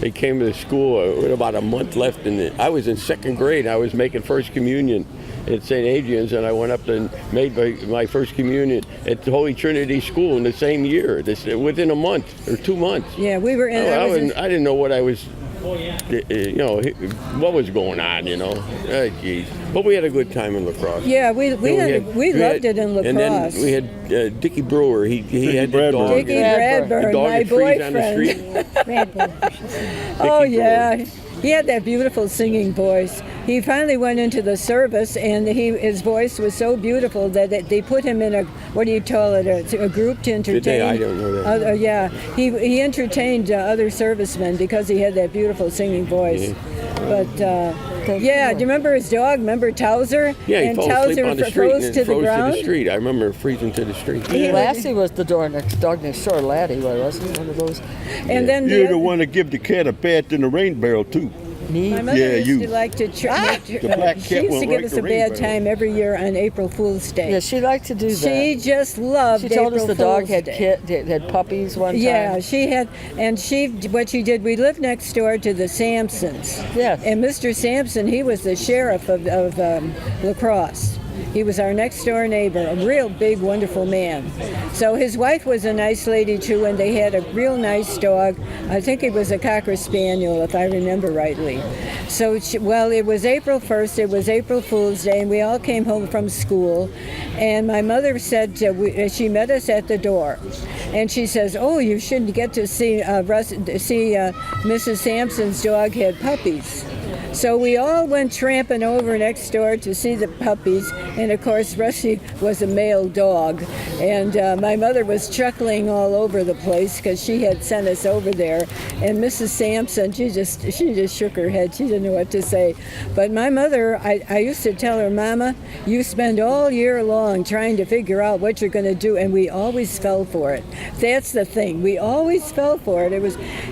They came to the school with about a month left, and I was in second grade. I was making First Communion at St. Adrian's, and I went up and made my First Communion at the Holy Trinity School in the same year, within a month or 2 months. yeah, we were in. I didn't know what I was, what was going on, geez. But we had a good time in lacrosse. Yeah, we loved it in lacrosse. And then we had Dickie Brewer. He had the Bradburn. dog. Dickie Bradburn. The Bradburn, dog my that frees on the boyfriend. street. Oh Dickie yeah, he had that beautiful singing voice. He finally went into the service, and his voice was so beautiful that they put him in a group to entertain. Did they? I don't know that. Yeah, he entertained other servicemen because he had that beautiful singing voice. But yeah, do you remember his dog? Remember Towser? Yeah, he and fell asleep Towser on the street froze and to the froze to ground. the street. I remember freezing to the street. Lassie was the dog next door. Laddie wasn't one of those. And then You're the one that give the cat a bath in the rain barrel too. Me. My mother Yeah, used you. to like to. The black She cat used to went give right us to a rain bad barrel. time every year on April Fool's Day. Yeah, she liked to do that. She just loved. She told us April the dog Fool's had Day. had puppies one time. Yeah, she had, and what she did. We lived next door to the Sampsons. Yes. And Mr. Sampson, he was the sheriff of La Crosse. He was our next door neighbor, a real big, wonderful man. So his wife was a nice lady too, and they had a real nice dog. I think it was a Cocker Spaniel, if I remember rightly. So, it was April 1st, it was April Fool's Day, and we all came home from school. And my mother said, she met us at the door. And she says, oh, you shouldn't get to see Mrs. Sampson's dog had puppies. So we all went tramping over next door to see the puppies, and of course Rusty was a male dog, and my mother was chuckling all over the place because she had sent us over there, and Mrs. Sampson, she just shook her head. She didn't know what to say. But my mother, I used to tell her, Mama, you spend all year long trying to figure out what you're going to do, and we always fell for it. That's the thing. We always fell for it.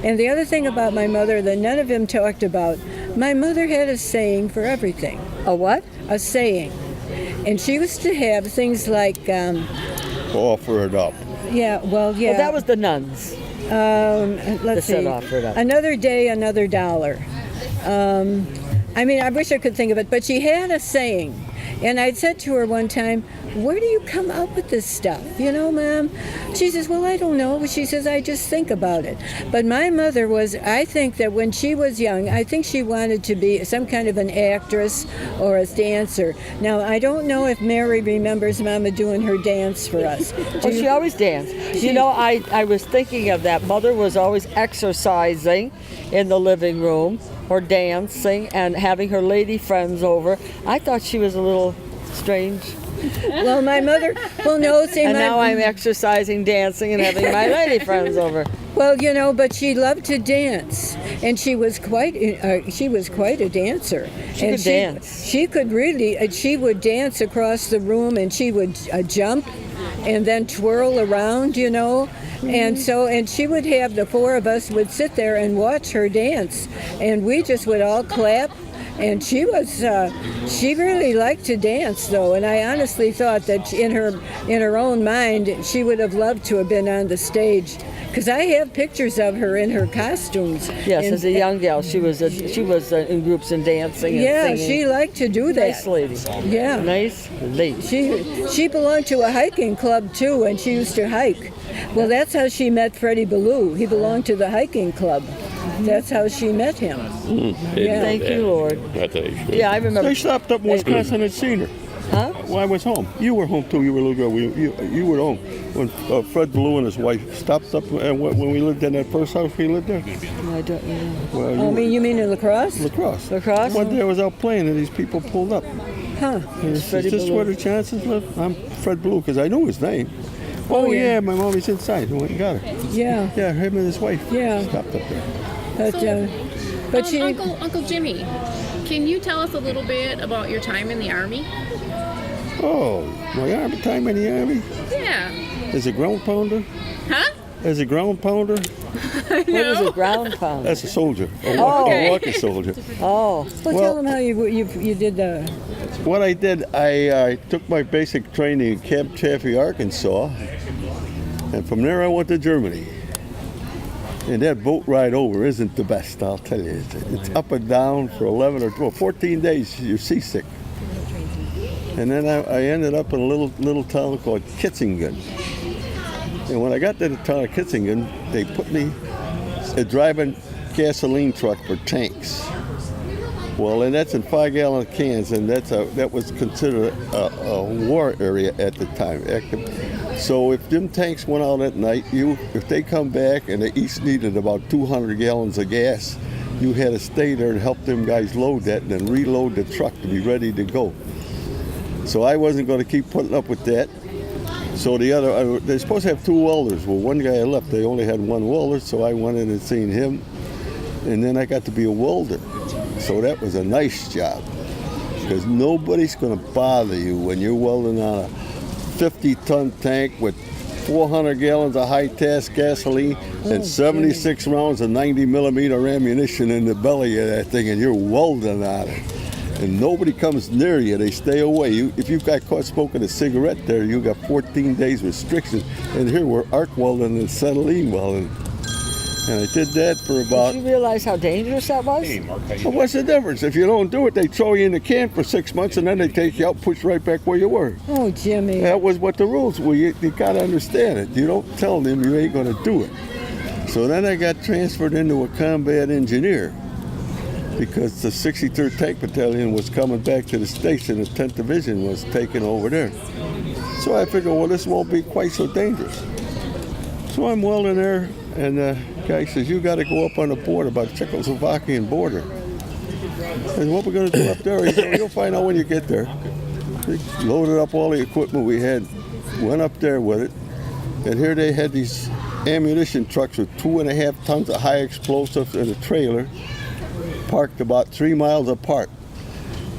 And the other thing about my mother that none of them talked about, my mother had a saying for everything. A what? A saying. And she used to have things like... Offer it up. Yeah, well, yeah. Well, that was the nuns. Let's see. Offer it up. Another day, another dollar. I wish I could think of it, but she had a saying. And I said to her one time, where do you come up with this stuff? Mom? She says, well, I don't know. She says, I just think about it. But my mother I think that when she was young, I think she wanted to be some kind of an actress or a dancer. Now, I don't know if Mary remembers Mama doing her dance for us. She always danced. I was thinking of that. Mother was always exercising in the living room or dancing and having her lady friends over. I thought she was a little strange. Well, my mother, no, see, and now I'm exercising, dancing, and having my lady friends over. Well, but she loved to dance, and she was quite a dancer. She could dance. She could really. She would dance across the room, and she would jump, and then twirl around, And she would have the four of us would sit there and watch her dance, and we just would all clap. And she really liked to dance, though, and I honestly thought that in her own mind, she would have loved to have been on the stage, because I have pictures of her in her costumes. Yes, as a young gal, she was in groups and dancing. And singing. She liked to do that. Nice lady. Yeah, nice lady. She belonged to a hiking club too, and she used to hike. Well, that's how she met Freddie Ballou. He belonged to the hiking club. That's how she met him. Thank you, Lord. Yeah, I remember. They stopped up in Wisconsin and seen her. Huh? Well, I was home. You were home too. You were a little girl. You were home when Fred Ballou and his wife stopped up and when we lived in that first house we lived there. I don't know. Well, you mean in La Crosse? La Crosse. La Crosse? One day I was out playing and these people pulled up. Huh? Is this where the Johnsons live? I'm Fred Ballou because I knew his name. Oh yeah, my mommy's inside. I went and got her. Yeah. Yeah, him and his wife. Yeah. Stopped up there. But she. Uncle Jimmy, can you tell us a little bit about your time in the Army? Oh, my time in the Army? Yeah. As a ground pounder? Huh? As a ground pounder? What is a ground pounder? As a soldier. A walking soldier. Oh. Well, tell them how you did the... What I did, I took my basic training in Camp Chaffee, Arkansas, and from there I went to Germany. And that boat ride over isn't the best, I'll tell you. It's up and down for 11 or 12, 14 days, you're seasick. And then I ended up in a little town called Kitzingen. And when I got to the town of Kitzingen, they put me driving gasoline truck for tanks. Well, and that's in 5-gallon cans, and that was considered a war area at the time. So if them tanks went out at night, if they come back and they each needed about 200 gallons of gas, you had to stay there and help them guys load that and then reload the truck to be ready to go. So I wasn't going to keep putting up with that. So they're supposed to have 2 welders. Well, one guy left. They only had 1 welder, so I went in and seen him. And then I got to be a welder. So that was a nice job. Because nobody's going to bother you when you're welding on a 50-ton tank with 400 gallons of high-test gasoline and 76 rounds of 90-millimeter ammunition in the belly of that thing, and you're welding on it. And nobody comes near you. They stay away. If you got caught smoking a cigarette there, you got 14 days restrictions. And here we're arc welding and acetylene welding. And I did that for about... Did you realize how dangerous that was? Hey, Mark, how you Well, what's the difference? If you don't do it, they throw you in the can for 6 months, and then they take you out, push you right back where you were. Oh, Jimmy. That was what the rules were. You got to understand it. You don't tell them you ain't going to do it. So then I got transferred into a combat engineer because the 63rd Tank Battalion was coming back to the station. The 10th Division was taking over there. So I figured, well, this won't be quite so dangerous. So I'm welding there, and the guy says, you got to go up on the border, by the Czechoslovakian border. And what we're going to do up there, he said, well, you'll find out when you get there. We loaded up all the equipment we had, went up there with it, and here they had these ammunition trucks with 2.5 tons of high explosives in a trailer, parked about 3 miles apart.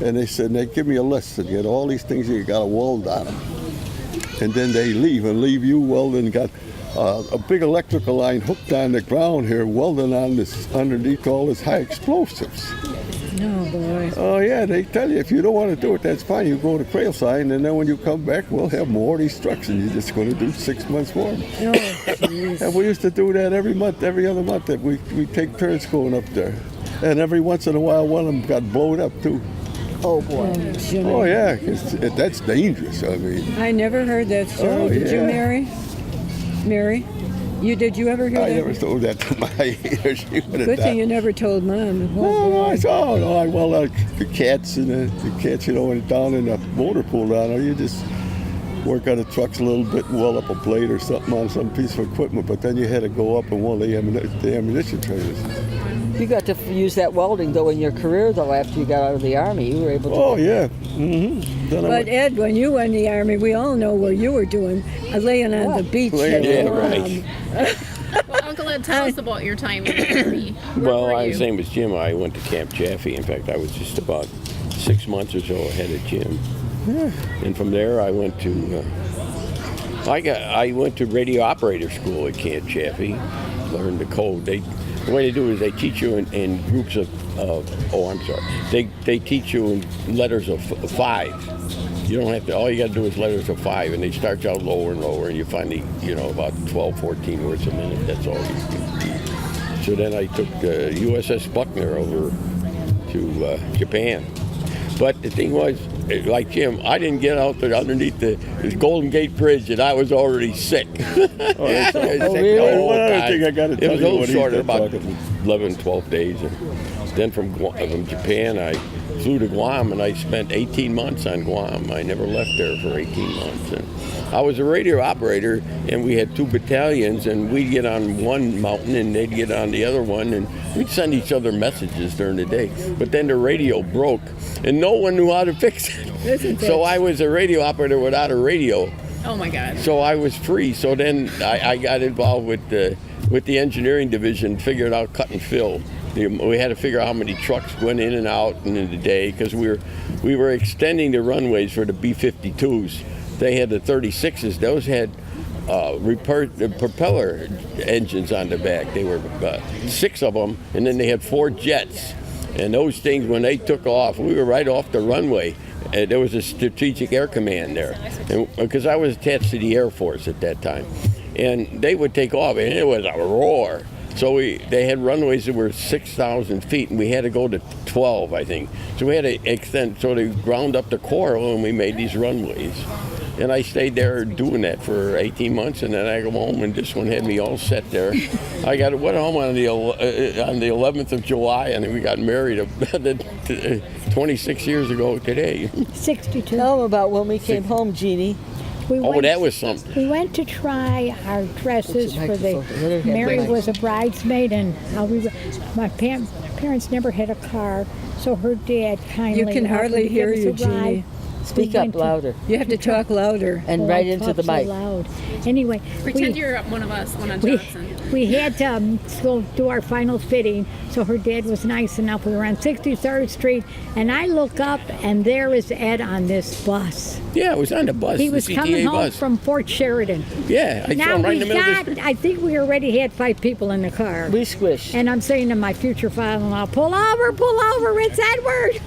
And they said, they give me a list, and you get all these things you got to weld on them. And then they leave you welding, got a big electrical line hooked on the ground here, welding on this underneath all this high explosives. Oh, boy. Oh yeah, they tell you if you don't want to do it, that's fine. You go to Trail Sign, and then when you come back, we'll have more of these trucks, and you're just going to do 6 months more. Oh, jeez. And we used to do that every month, every other month. That we take turns going up there, and every once in a while, one of them got blown up too. Oh boy. Oh, Jimmy. Oh yeah, 'cause that's dangerous. I mean, I never heard that story. Oh, Did you, yeah. Mary? Mary? Did you ever hear I that? never told that to my ears. She would have Good thing died. you never told Mom. Oh, I saw. No, I well, the cats and the cats, went down in the motor pool down there. You just work on the trucks a little bit, and weld up a blade or something on some piece of equipment. But then you had to go up and weld the ammunition trailers. You got to use that welding though in your career though after you got out of the Army. You were able to. Oh yeah. Mm-hmm. Then I But went, Ed, when you were in the Army, we all know where you were doing, laying on the beach. Laying at on the Guam. Well, Uncle Ed, tell us about your time in the Army. Where Well, were I you? was same as Jim. I went to Camp Chaffee. In fact, I was just about 6 months or so ahead of Jim. And from there, I went to I went to radio operator school at Camp Chaffee. Learned the code. The way they do is they teach you in groups of they teach you in letters of 5. You don't have to, all you got to do is letters of 5, and they start you out lower and lower, and you finally, about 12, 14 words a minute. That's all you can do. So then I took the USS Buckner over to Japan. But the thing was, like Jim, I didn't get out there underneath the Golden Gate Bridge, and I was already sick. really? One other thing I gotta tell It was you a little what he's shorter, been about talking. 11, 12 days. And then from Japan, I flew to Guam, and I spent 18 months on Guam. I never left there for 18 months. And I was a radio operator, and we had 2 battalions, and we'd get on one mountain, and they'd get on the other one, and we'd send each other messages during the day. But then the radio broke, and no one knew how to fix it. So I was a radio operator without a radio. Oh my God. So I was free. So then I got involved with the engineering division, figured out cut and fill. We had to figure out how many trucks went in and out in the day, because we were extending the runways for the B-52s. They had the 36s. Those had propeller engines on the back. They were 6 of them, and then they had 4 jets. And those things, when they took off, we were right off the runway. There was a strategic air command there, because I was attached to the Air Force at that time. And they would take off, and it was a roar. So they had runways that were 6,000 feet, and we had to go to 12, I think. So we had to extend, so they ground up the coral, and we made these runways. And I stayed there doing that for 18 months, and then I go home, and this one had me all set there. I went home on the 11th of July, and we got married 26 years ago today. 62. Tell them about when we came home, Jeannie. That was something. We went to try our dresses for the. Mary was a bridesmaid, and my parents never had a car, so her dad kindly. You can hardly hear you, Jeannie. Speak up louder. You have to talk louder. And right into the mic. So loud. Anyway, Pretend you're one of us, one on Johnson. We had to go do our final fitting, so her dad was nice enough. We were on 63rd Street, and I look up, and there is Ed on this bus. Yeah, it was on the bus. He was the coming CTA home bus. from Fort Sheridan. Yeah, I saw him right in the middle of the street. I think we already had 5 people in the car. We squished. And I'm saying to my future father-in-law, pull over, it's Edward.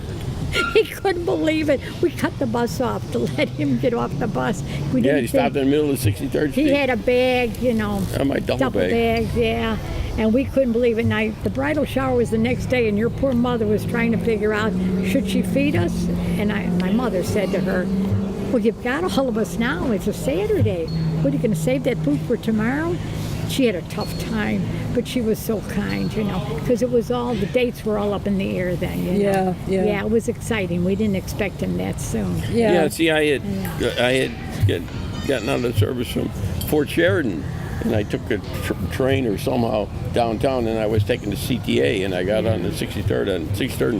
He couldn't believe it. We cut the bus off to let him get off the bus. We Yeah, didn't he stopped think- in the middle of 63rd Street. He had a bag, My double bag. bag, yeah. And we couldn't believe it. And the bridal shower was the next day, and your poor mother was trying to figure out, should she feed us? And my mother said to her, well, you've got all of us now. It's a Saturday. What, are you going to save that food for tomorrow? She had a tough time, but she was so kind, because it was the dates were all up in the air then, Yeah. Yeah, it was exciting. We didn't expect him that soon. Yeah, see, I had gotten out of the service from Fort Sheridan, and I took a train or somehow downtown, and I was taking the CTA, and I got on the 63rd and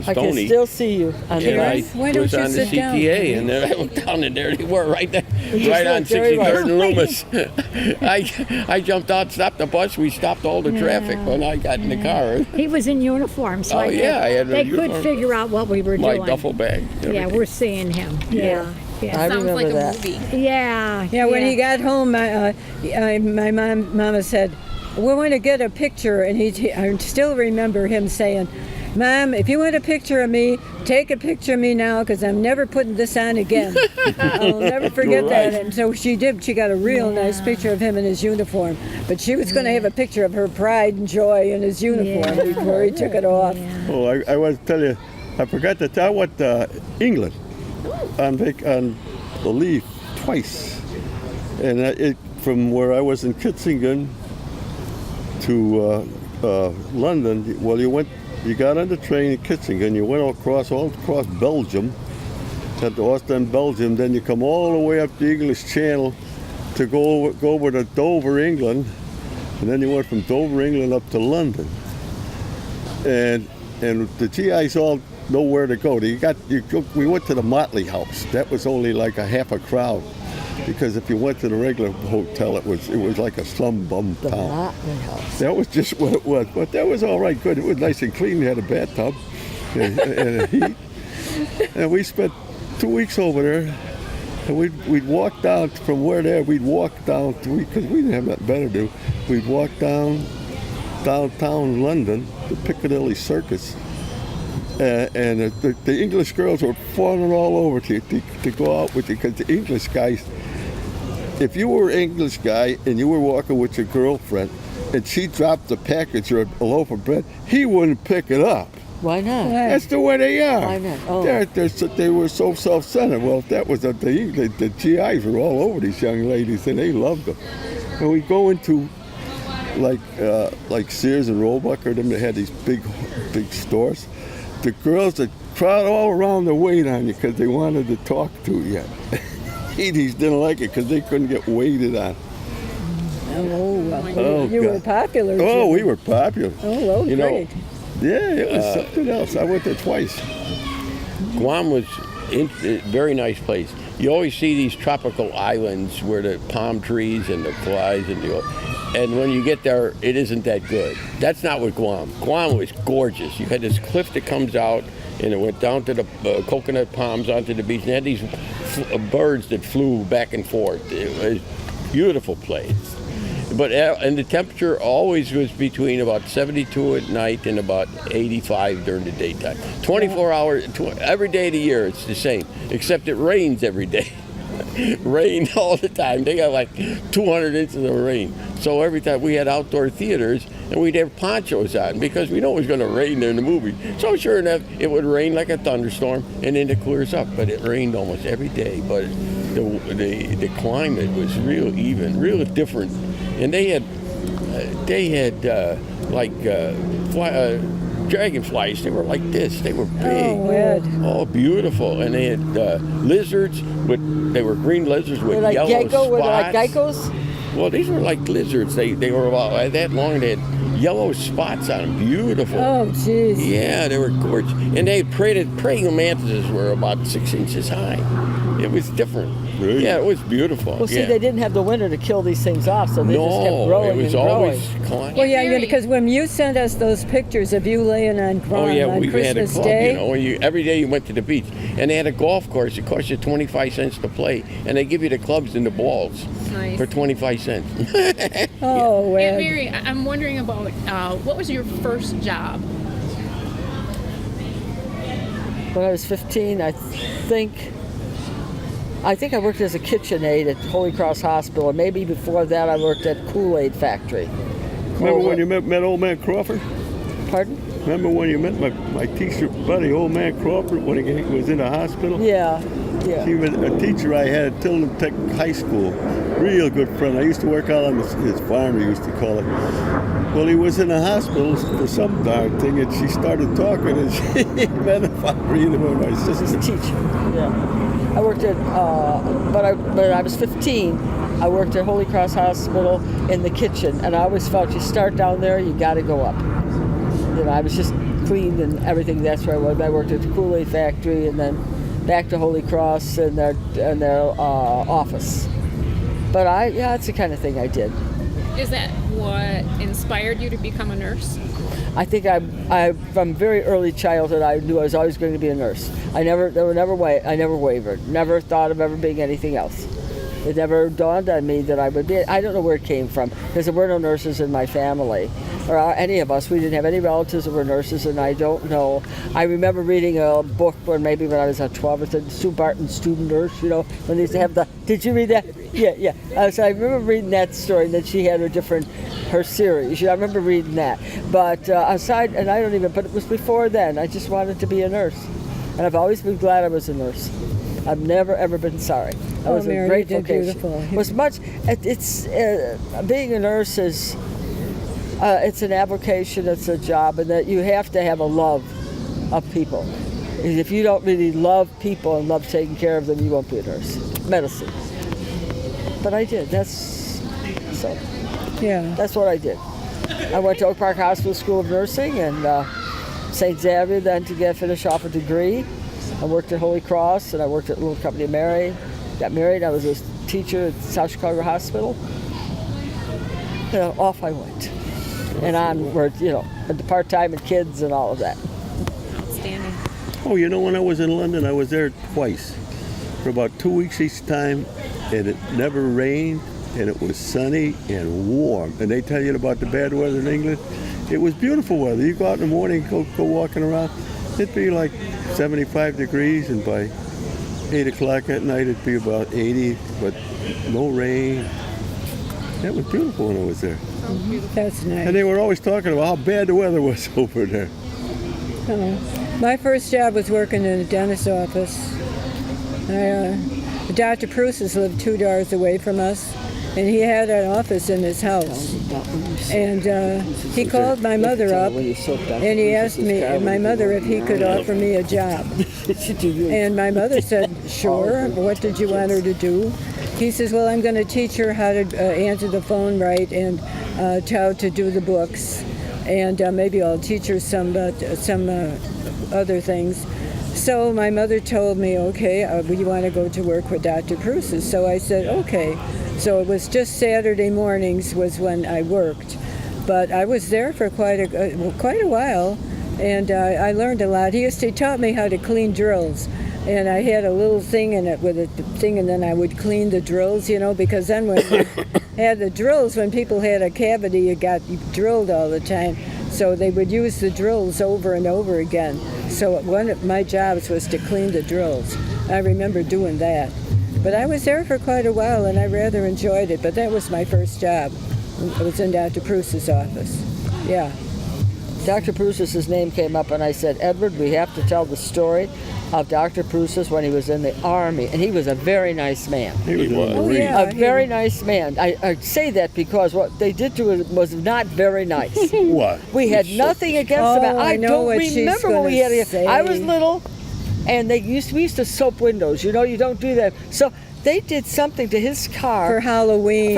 I can Stony. still see you on the And I bus. Why don't was you on the sit down? CTA, and then I looked down, and there they were, right there, just right on looked very 63rd and nice. Loomis. I jumped out, stopped the bus. We stopped all the traffic when I got in the car. He was in uniform, so Oh, I yeah, I had a they uniform. could figure out what we were My doing. duffel bag. Yeah, everything. we're seeing him. Yeah. I Sounds remember like a that. movie. Yeah. Yeah, when he got home, my mama said, we want to get a picture. And I still remember him saying, Mom, if you want a picture of me, take a picture of me now, because I'm never putting this on again. I'll never forget You're that. right. And so she did. She got a real nice picture of him in his uniform. But she was going to have a picture of her pride and joy in his uniform before he took it off. Oh, I want to tell you, I forgot to tell. I went to England on the leave twice, and from where I was in Kitzingen to London. Well, you got on the train in Kitzingen, you went all across Belgium, at the Ostend, Belgium. Then you come all the way up the English Channel to go over to Dover, England, and then you went from Dover, England, up to London. And the GIs all know where to go. We went to the Motley House. That was only like a half a crowd, because if you went to the regular hotel, it was like a slum bum The town. Motley House. That was just what it was. But that was all right, good. It was nice and clean. We had a bathtub and a heat. And we spent 2 weeks over there. And we'd walk down from we'd walk down because we didn't have nothing better to do. We'd walk downtown London, the Piccadilly Circus. And the English girls were fawning all over to go out with you, because the English guys, if you were an English guy and you were walking with your girlfriend and she dropped a package or a loaf of bread, he wouldn't pick it up. Why not? That's the way they are. Why not? Oh. They were so self-centered. Well, if that was the GIs were all over these young ladies, and they loved them. And we go into like Sears and Roebuck, or them that had these big stores. The girls that crowd all around to wait on you because they wanted to talk to you. Ladies didn't like it because they couldn't get waited on. You were God. popular. Oh, Jim. we were popular. Oh, You know, great. Yeah, it was something else. I went there twice. Guam was a very nice place. You always see these tropical islands where the palm trees and the flies and when you get there, it isn't that good. That's not what Guam. Guam was gorgeous. You had this cliff that comes out, and it went down to the coconut palms onto the beach, and it had these birds that flew back and forth. It was a beautiful place. But and the temperature always was between about 72 at night and about 85 during the daytime. 24 hours, every day of the year it's the same, except it rains every day. Rain all the time. They got like 200 inches of rain. So every time we had outdoor theaters, and we'd have ponchos on because we know it was going to rain during the movie. So sure enough, it would rain like a thunderstorm, and then it clears up. But it rained almost every day. But the climate was real even, real different. And they had dragonflies. They were like this. They were big. Oh, beautiful. And they had lizards. They were green lizards with Were yellow spots. Were they like geckos? Well, these were like lizards. They were about that long. They had yellow spots on them. Beautiful. Oh, jeez. Yeah, they were gorgeous. And they praying mantises were about 6 inches high. It was different. Really? Yeah, it was beautiful. Well, see, yeah. they didn't have the winter to kill these things off, so they just kept No, growing it was and growing. always climbing. Well, yeah, because when you sent us those pictures of you laying on Oh ground yeah, on we had a Christmas club, Day, you know. Every day you went to the beach, and they had a golf course. It cost you 25 cents to play, and they give you the clubs and the balls Nice. for 25 cents. oh, Aunt well, Mary, I'm wondering about what was your first job? when I was 15, I think I worked as a kitchen aide at Holy Cross Hospital, and maybe before that I worked at Kool-Aid Factory. Remember when you met old man Crawford? Pardon? Remember when you met my teacher buddy, old man Crawford, when he was in the hospital? Yeah. He was a teacher I had at Tilden Tech High School. Real good friend. I used to work out on his farm, he used to call it. Well, he was in the hospital for some darn thing, and she started talking, and she met him for either one of my sisters. Teacher. Yeah. I worked at, when I was 15, I worked at Holy Cross Hospital in the kitchen, and I always felt you start down there, you got to go up. I was just clean and everything. That's where I was. I worked at the Kool-Aid Factory, and then back to Holy Cross in their office. But it's the kind of thing I did. Is that what inspired you to become a nurse? I think from very early childhood, I knew I was always going to be a nurse. I never wavered. Never thought of ever being anything else. It never dawned on me that I would be. I don't know where it came from, because there were no nurses in my family, or any of us. We didn't have any relatives that were nurses, and I don't know. I remember reading a book when I was 12. It said Sue Barton, student nurse. When they used to have the. Did you read that? Yeah. So I remember reading that story. That she had her series. I remember reading that. But aside, and I don't even. But it was before then. I just wanted to be a nurse, and I've always been glad I was a nurse. I've never ever been sorry. That was Mary, a great you did vocation. beautiful. Was much. It's being a nurse is. It's an avocation. It's a job, and that you have to have a love of people. If you don't really love people and love taking care of them, you won't be a nurse. Medicine. But I did. That's what I did. I went to Oak Park Hospital School of Nursing and St. Xavier then to finish off a degree. I worked at Holy Cross, and I worked at a little company Mary. Got married. I was a teacher at South Chicago Hospital. Off I went. And onward, part-time and kids and all of that. Outstanding. Oh, when I was in London, I was there twice. For about 2 weeks each time, and it never rained, and it was sunny and warm. And they tell you about the bad weather in England. It was beautiful weather. You go out in the morning, go walking around, it'd be like 75 degrees, and by 8 o'clock at night it'd be about 80, but no rain. That was beautiful when I was there. That's nice. And they were always talking about how bad the weather was over there. My first job was working in a dentist's office. Dr. Preuss's lived 2 doors away from us, and he had an office in his house. And he called my mother up, and he asked my mother if he could offer me a job. And my mother said, sure. What did you want her to do? He says, well, I'm going to teach her how to answer the phone right and how to do the books. And maybe I'll teach her some other things. So my mother told me, okay, you want to go to work with Dr. Preuss's? So I said, okay. So it was just Saturday mornings was when I worked. But I was there for quite a while, and I learned a lot. He taught me how to clean drills. And I had a little thing in it with a thing, and then I would clean the drills, because then when you had the drills, when people had a cavity, you drilled all the time. So they would use the drills over and over again. So one of my jobs was to clean the drills. I remember doing that. But I was there for quite a while, and I rather enjoyed it. But that was my first job. I was in Dr. Preuss's office. Yeah. Dr. Preuss's name came up, and I said, Edward, we have to tell the story of Dr. Preuss's when he was in the Army, and he was a very nice man. He was. A very nice man. I say that because what they did to him was not very nice. What? We had nothing against him. I don't remember what we had against him. I was little, and we used to soap windows. You don't do that. So they did something to his car for Halloween.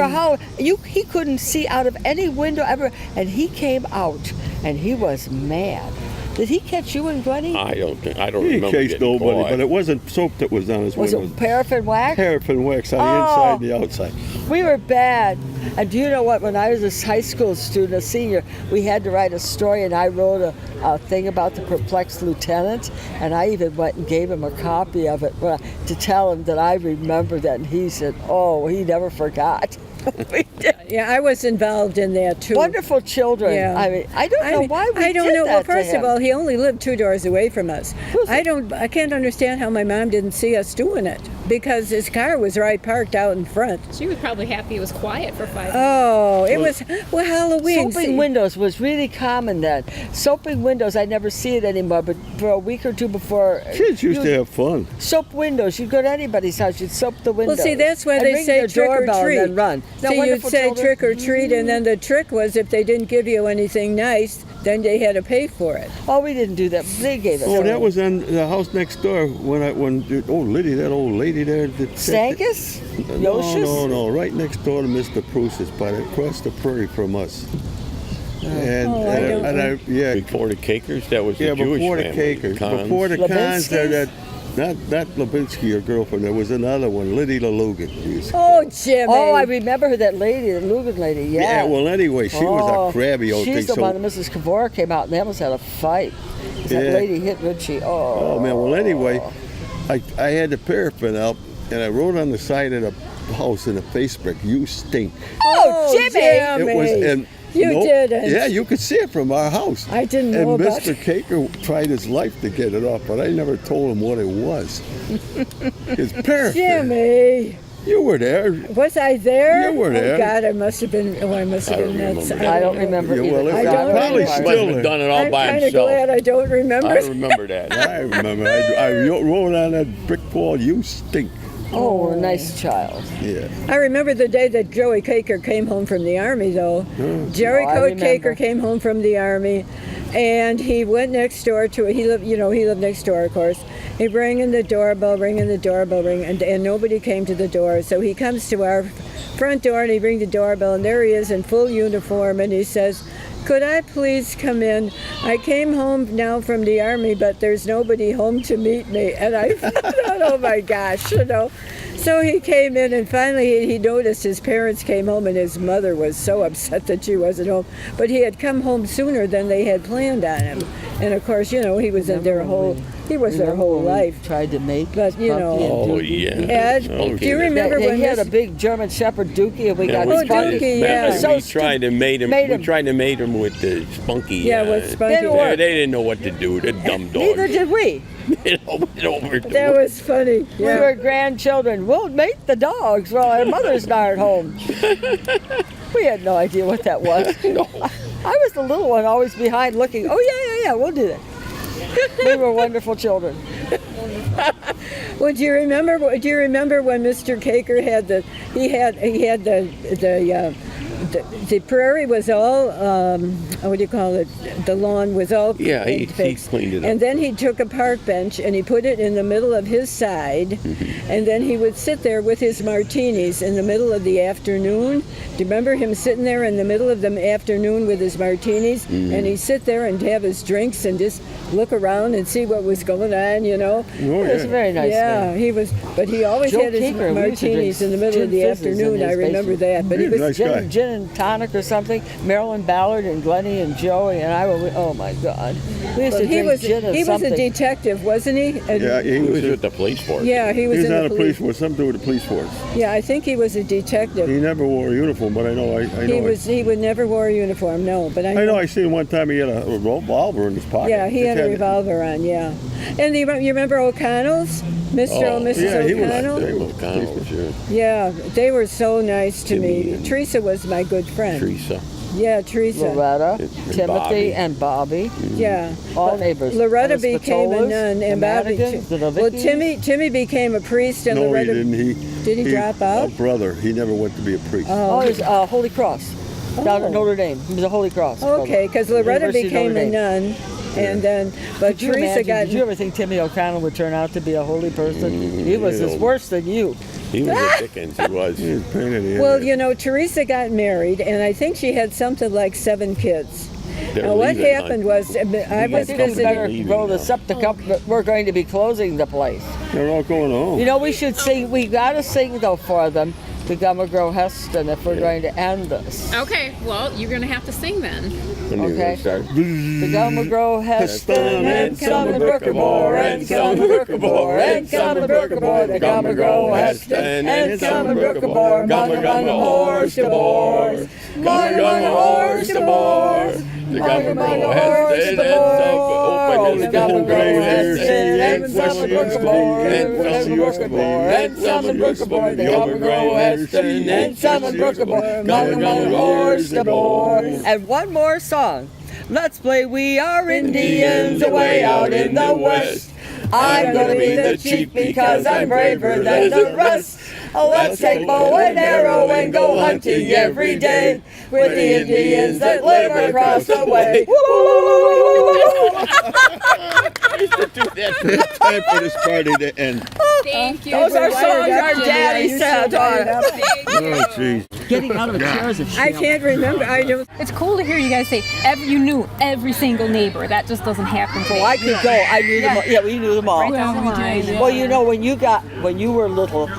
He couldn't see out of any window ever, and he came out, and he was mad. Did he catch you and Glennie? I don't remember. He chased getting nobody, caught. but it wasn't soap that was on his window. Was it paraffin wax? Paraffin wax on the inside and the outside. We were bad. And do you know what? When I was a high school student, a senior, we had to write a story, and I wrote a thing about the perplexed lieutenant, and I even went and gave him a copy of it to tell him that I remembered that, and he said, oh, he never forgot. We did. Yeah, I was involved in that too. Wonderful children. Yeah. I mean, I don't know why we I don't did know. that Well, to first of him. all, he only lived 2 doors away from us. Who's I can't understand how my mom didn't see us doing it because his car was right parked out in front. She was probably happy it was quiet for 5 minutes. Oh, it was Halloween. Soaping windows was really common then. Soaping windows, I never see it anymore, but for a week or two before, Kids used to have fun. soap windows. You'd go to anybody's house, you'd soap the windows. Well, see, that's why and they ring say their trick or doorbell treat. and then run. So Now, you'd wonderful say children. trick or treat, and then the trick was if they didn't give you anything nice, then they had to pay for it. Oh, we didn't do that. They gave us. Oh, that was on the house next door when Liddy, that old lady there. Stankus? No, Yoshis? no, right next door to Mr. Pruce's, but across the prairie from us. Yeah. Before the Cakers, that was the Yeah, Jewish before the family. Cakers. Cons. Before the Cons, Levinsky's? not Levinsky, your girlfriend. There was another one, Liddy LaLugan. Oh, Jimmy. Oh, I remember her, that lady, the Lugan lady. Yeah. Yeah, well, anyway, she was a crabby old thing. She's the So, one that Mrs. Kavora came out and they almost had a fight. That Yeah. lady hit Richie. Oh. oh man, well, anyway, I had the paraffin up and I wrote on the side of the house in a Facebook, "You stink." Oh, Jimmy! Jimmy. It was, and You nope, didn't. Yeah, you could see it from our house. I didn't know And about Mr. Caker tried his life to get it off, but I never told him what it was. His paraffin. Jimmy. You were there. Was I there? You were there. Oh God, I must have been. Oh, I must have I been don't nuts. remember. I don't remember Yeah, either. well, I it's don't probably remember. still Must have done it all I'm by kind of himself. glad I don't remember. I remember that. I remember. I wrote on that brick wall, "You stink." Oh, nice child. Yeah. I remember the day that Joey Caker came home from the army, though. Jerry Oh, I Coat remember. Caker came home from the army, and he went next door to. He lived next door, of course. He rang in the doorbell, and nobody came to the door. So he comes to our front door, and he rings the doorbell, and there he is in full uniform, and he says, "Could I please come in? I came home now from the army, but there's nobody home to meet me." And I thought, oh my gosh, So he came in, and finally he noticed his parents came home, and his mother was so upset that she wasn't home. But he had come home sooner than they had planned on him. And of course, he was in their whole, he was their whole life. Tried to make. But, Spunky and Oh, Dookie. yeah. Ed, Okay. do you remember They when had a Miss- big German Shepherd Dookie, and we got Oh, Spunky. Dookie, yeah. Remember, So we tried to made him. made We him. tried to made him with the spunky. Yeah, with Spunky. Didn't work. They didn't know what to do. They're dumb dogs. Neither did we. They don't overdo That it. was funny. We Yeah. were grandchildren. We'll mate the dogs while our mother's not at home. We had no idea what that was. No. I was the little one, always behind, looking. Oh yeah, we'll do that. We were wonderful children. Well, do you remember when Mr. Caker had the prairie was all what do you call it? The lawn was all Yeah, he fixed. cleaned it up. And then he took a park bench and he put it in the middle of his side, and then he would sit there with his martinis in the middle of the afternoon. Do you remember him sitting there in the middle of the afternoon with his martinis? And he'd sit there and have his drinks and just look around and see what was going on, It was a very nice yeah, man. he was, but he always Joe had his Keeper, we used to martinis drink in the middle of the gin fizzes in afternoon. his I remember basement. that. But he Yeah, was nice guy. Gin and tonic or something. Marilyn Ballard and Glennie and Joey and I were. Oh my God, we used to he drink was gin and he was something. a detective, wasn't he? And- Yeah, He was with the police force. yeah, he he was was in on the the police force, something to do with the police force. Yeah, I think he was a detective. He never wore a uniform, but I know. He would never wear a uniform. No, but I I know. I seen one time he had a revolver in his pocket. Yeah, he Just had a revolver on. Yeah, and you remember O'Connell's, Mr. Oh, and Mrs. yeah, he was- O'Connell? they were- O'Connell, sure. Yeah, they were so nice to Timmy me. and- Teresa was my good friend. Teresa. Yeah, Teresa. Loretta, And Timothy, Bobby. and Bobby, Yeah. all But neighbors. Loretta And the became a Spatolas, nun, the and Bobby. Madigans, the Well, Novickis. Timmy became a priest, and No, Loretta. he didn't. Did he drop out? A brother. He never went to be a priest. Oh, it was Holy Cross down at Notre Dame. He was a Holy Cross. Okay, because Loretta University of became Notre a Dame. nun, and then, but Could you Teresa imagine, got. Did you ever think Timmy O'Connell would turn out to be a holy person? He was yeah. worse than you. He was a Dickens. He was. He was a pain in the Well, ass. Teresa got married, and I think she had something like 7 kids. They're Now, what leaving, happened huh? was, I was I think we visiting. better Leaving roll now. this up the cup. But we're going to be closing the place. They're all going home. You know, we should sing. We got to sing though for them. the Gummer Grow Heston if we're going to end this. Okay, well, you're going to have to sing then. Okay. The Gummer Grow Heston and come and Brookabore and come and Brookabore and come and Brookabore. The Gummer Grow Heston and come and Brookabore. Manga manga horse to bore. Manga manga horse to bore. Manga manga horse to bore. The Gummer Grow Heston and come and Brookabore and Brookabore and come and Brookabore. The Gummer Grow Heston and come and Brookabore. Manga manga horse to bore. And one more song. Let's play We Are Indians away out in the West. I'm gonna be the chief because I'm braver than the rest. Let's take bow and arrow and go hunting every day with the Indians that live across the way. It's time for this party to end. Thank you. Those are songs our daddy said. Oh, jeez. Getting out of a chair is a shame. I can't remember. I don't. It's cool to hear you guys say you knew every single neighbor. That just doesn't happen today. Well, I could go. I knew them all. Yeah, we knew them all. Right down the line. Well, you know, when you were little,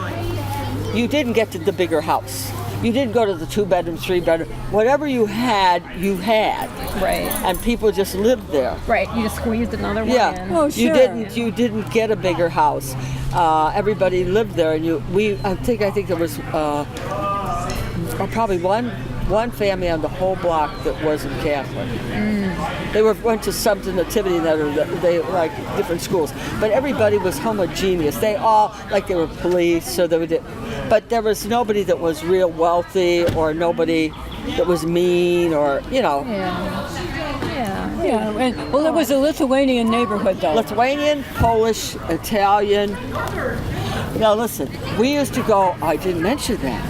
you didn't get to the bigger house. You didn't go to the 2-bedroom, 3-bedroom. Whatever you had, you had. Right. And people just lived there. Right. You just squeezed another one Yeah. in. Oh, sure. You didn't get a bigger house. Everybody lived there, and I think there was probably one family on the whole block that wasn't Catholic. They went to something nativity and they like different schools, but everybody was homogeneous. They all they were police, so they would. But there was nobody that was real wealthy or nobody that was mean or Yeah. And, well, it was a Lithuanian neighborhood, though. Lithuanian, Polish, Italian. Now listen, we used to go. I didn't mention that.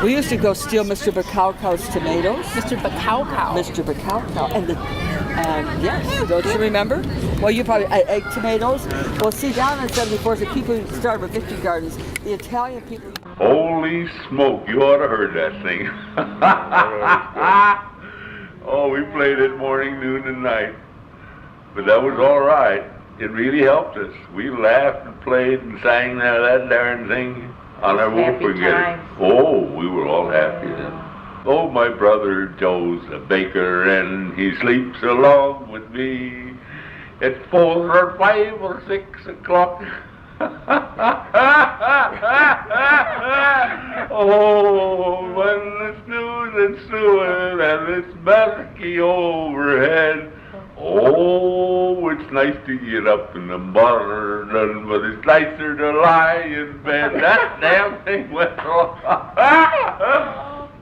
We used to go steal Mr. Bacalcow's tomatoes. Mr. Bacalcow. Mr. Bacalcow. And yes, don't you remember? Well, you probably, egg tomatoes. Well, see, down in 74th, the people who started with Victory Gardens, the Italian people. Holy smoke, you ought to heard that thing. Oh, we played it morning, noon, and night. But that was all right. It really helped us. We laughed and played and sang that darn thing. I won't forget it. Oh, we were all happy then. Oh, my brother Joe's a baker and he sleeps along with me at 4 or 5 or 6 o'clock. Oh, when the snooze and snooing and it's musky overhead. Oh, it's nice to get up in the morning, but it's nicer to lie in bed. That damn thing went on.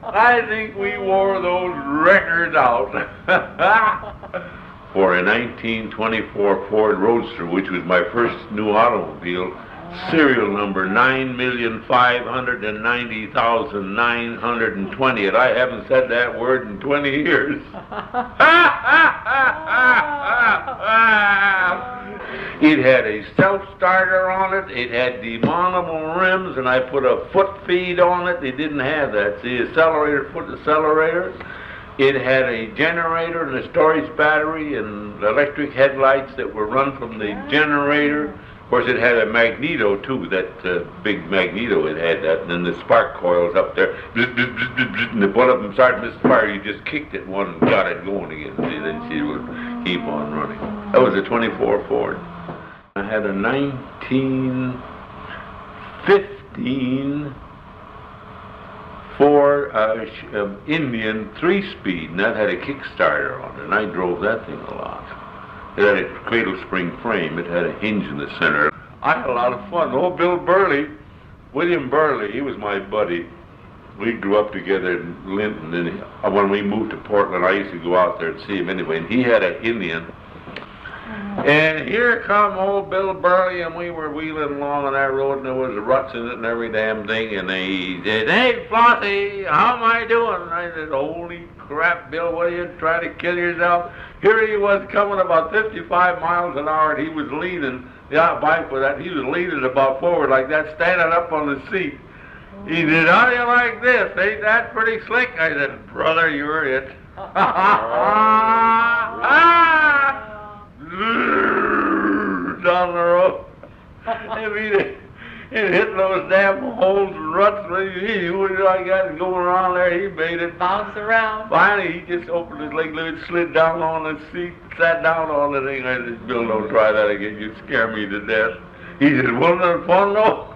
I think we wore those records out. For a 1924 Ford Roadster, which was my first new automobile, serial number 9,590,920, and I haven't said that word in 20 years. It had a self-starter on it, it had demountable rims, and I put a foot feed on it. They didn't have that. See, accelerator, foot accelerator. It had a generator and a storage battery and electric headlights that were run from the generator. Of course, it had a magneto, too, that big magneto. It had that, and then the spark coils up there. And if one of them started to miss fire, you just kicked it one and got it going again. See, then she would keep on running. That was a 24 Ford. I had a 1915 Ford Indian 3-speed, and that had a Kickstarter on it, and I drove that thing a lot. It had a cradle spring frame. It had a hinge in the center. I had a lot of fun. Oh, Bill Burley, William Burley, he was my buddy. We grew up together in Linton, and when we moved to Portland, I used to go out there and see him anyway, and he had an Indian. And here come old Bill Burley, and we were wheeling along on that road, and there was ruts in it and every damn thing, and he said, "Hey, Flossie, how am I doing?" And I said, "Holy crap, Bill, what are you trying to kill yourself?" Here he was coming about 55 miles an hour, and he was leaning, the bike with that, he was leaning about forward like that, standing up on the seat. He said, "How do you like this? Ain't that pretty slick?" I said, "Brother, you're it." Down the road. and hitting those damn holes and ruts. What do I got going around there? He made it Bounce around. Finally, he just opened his leg, slid down on the seat, sat down on the thing. I said, Bill, don't try that again. You scare me to death. He said, wasn't it fun, though?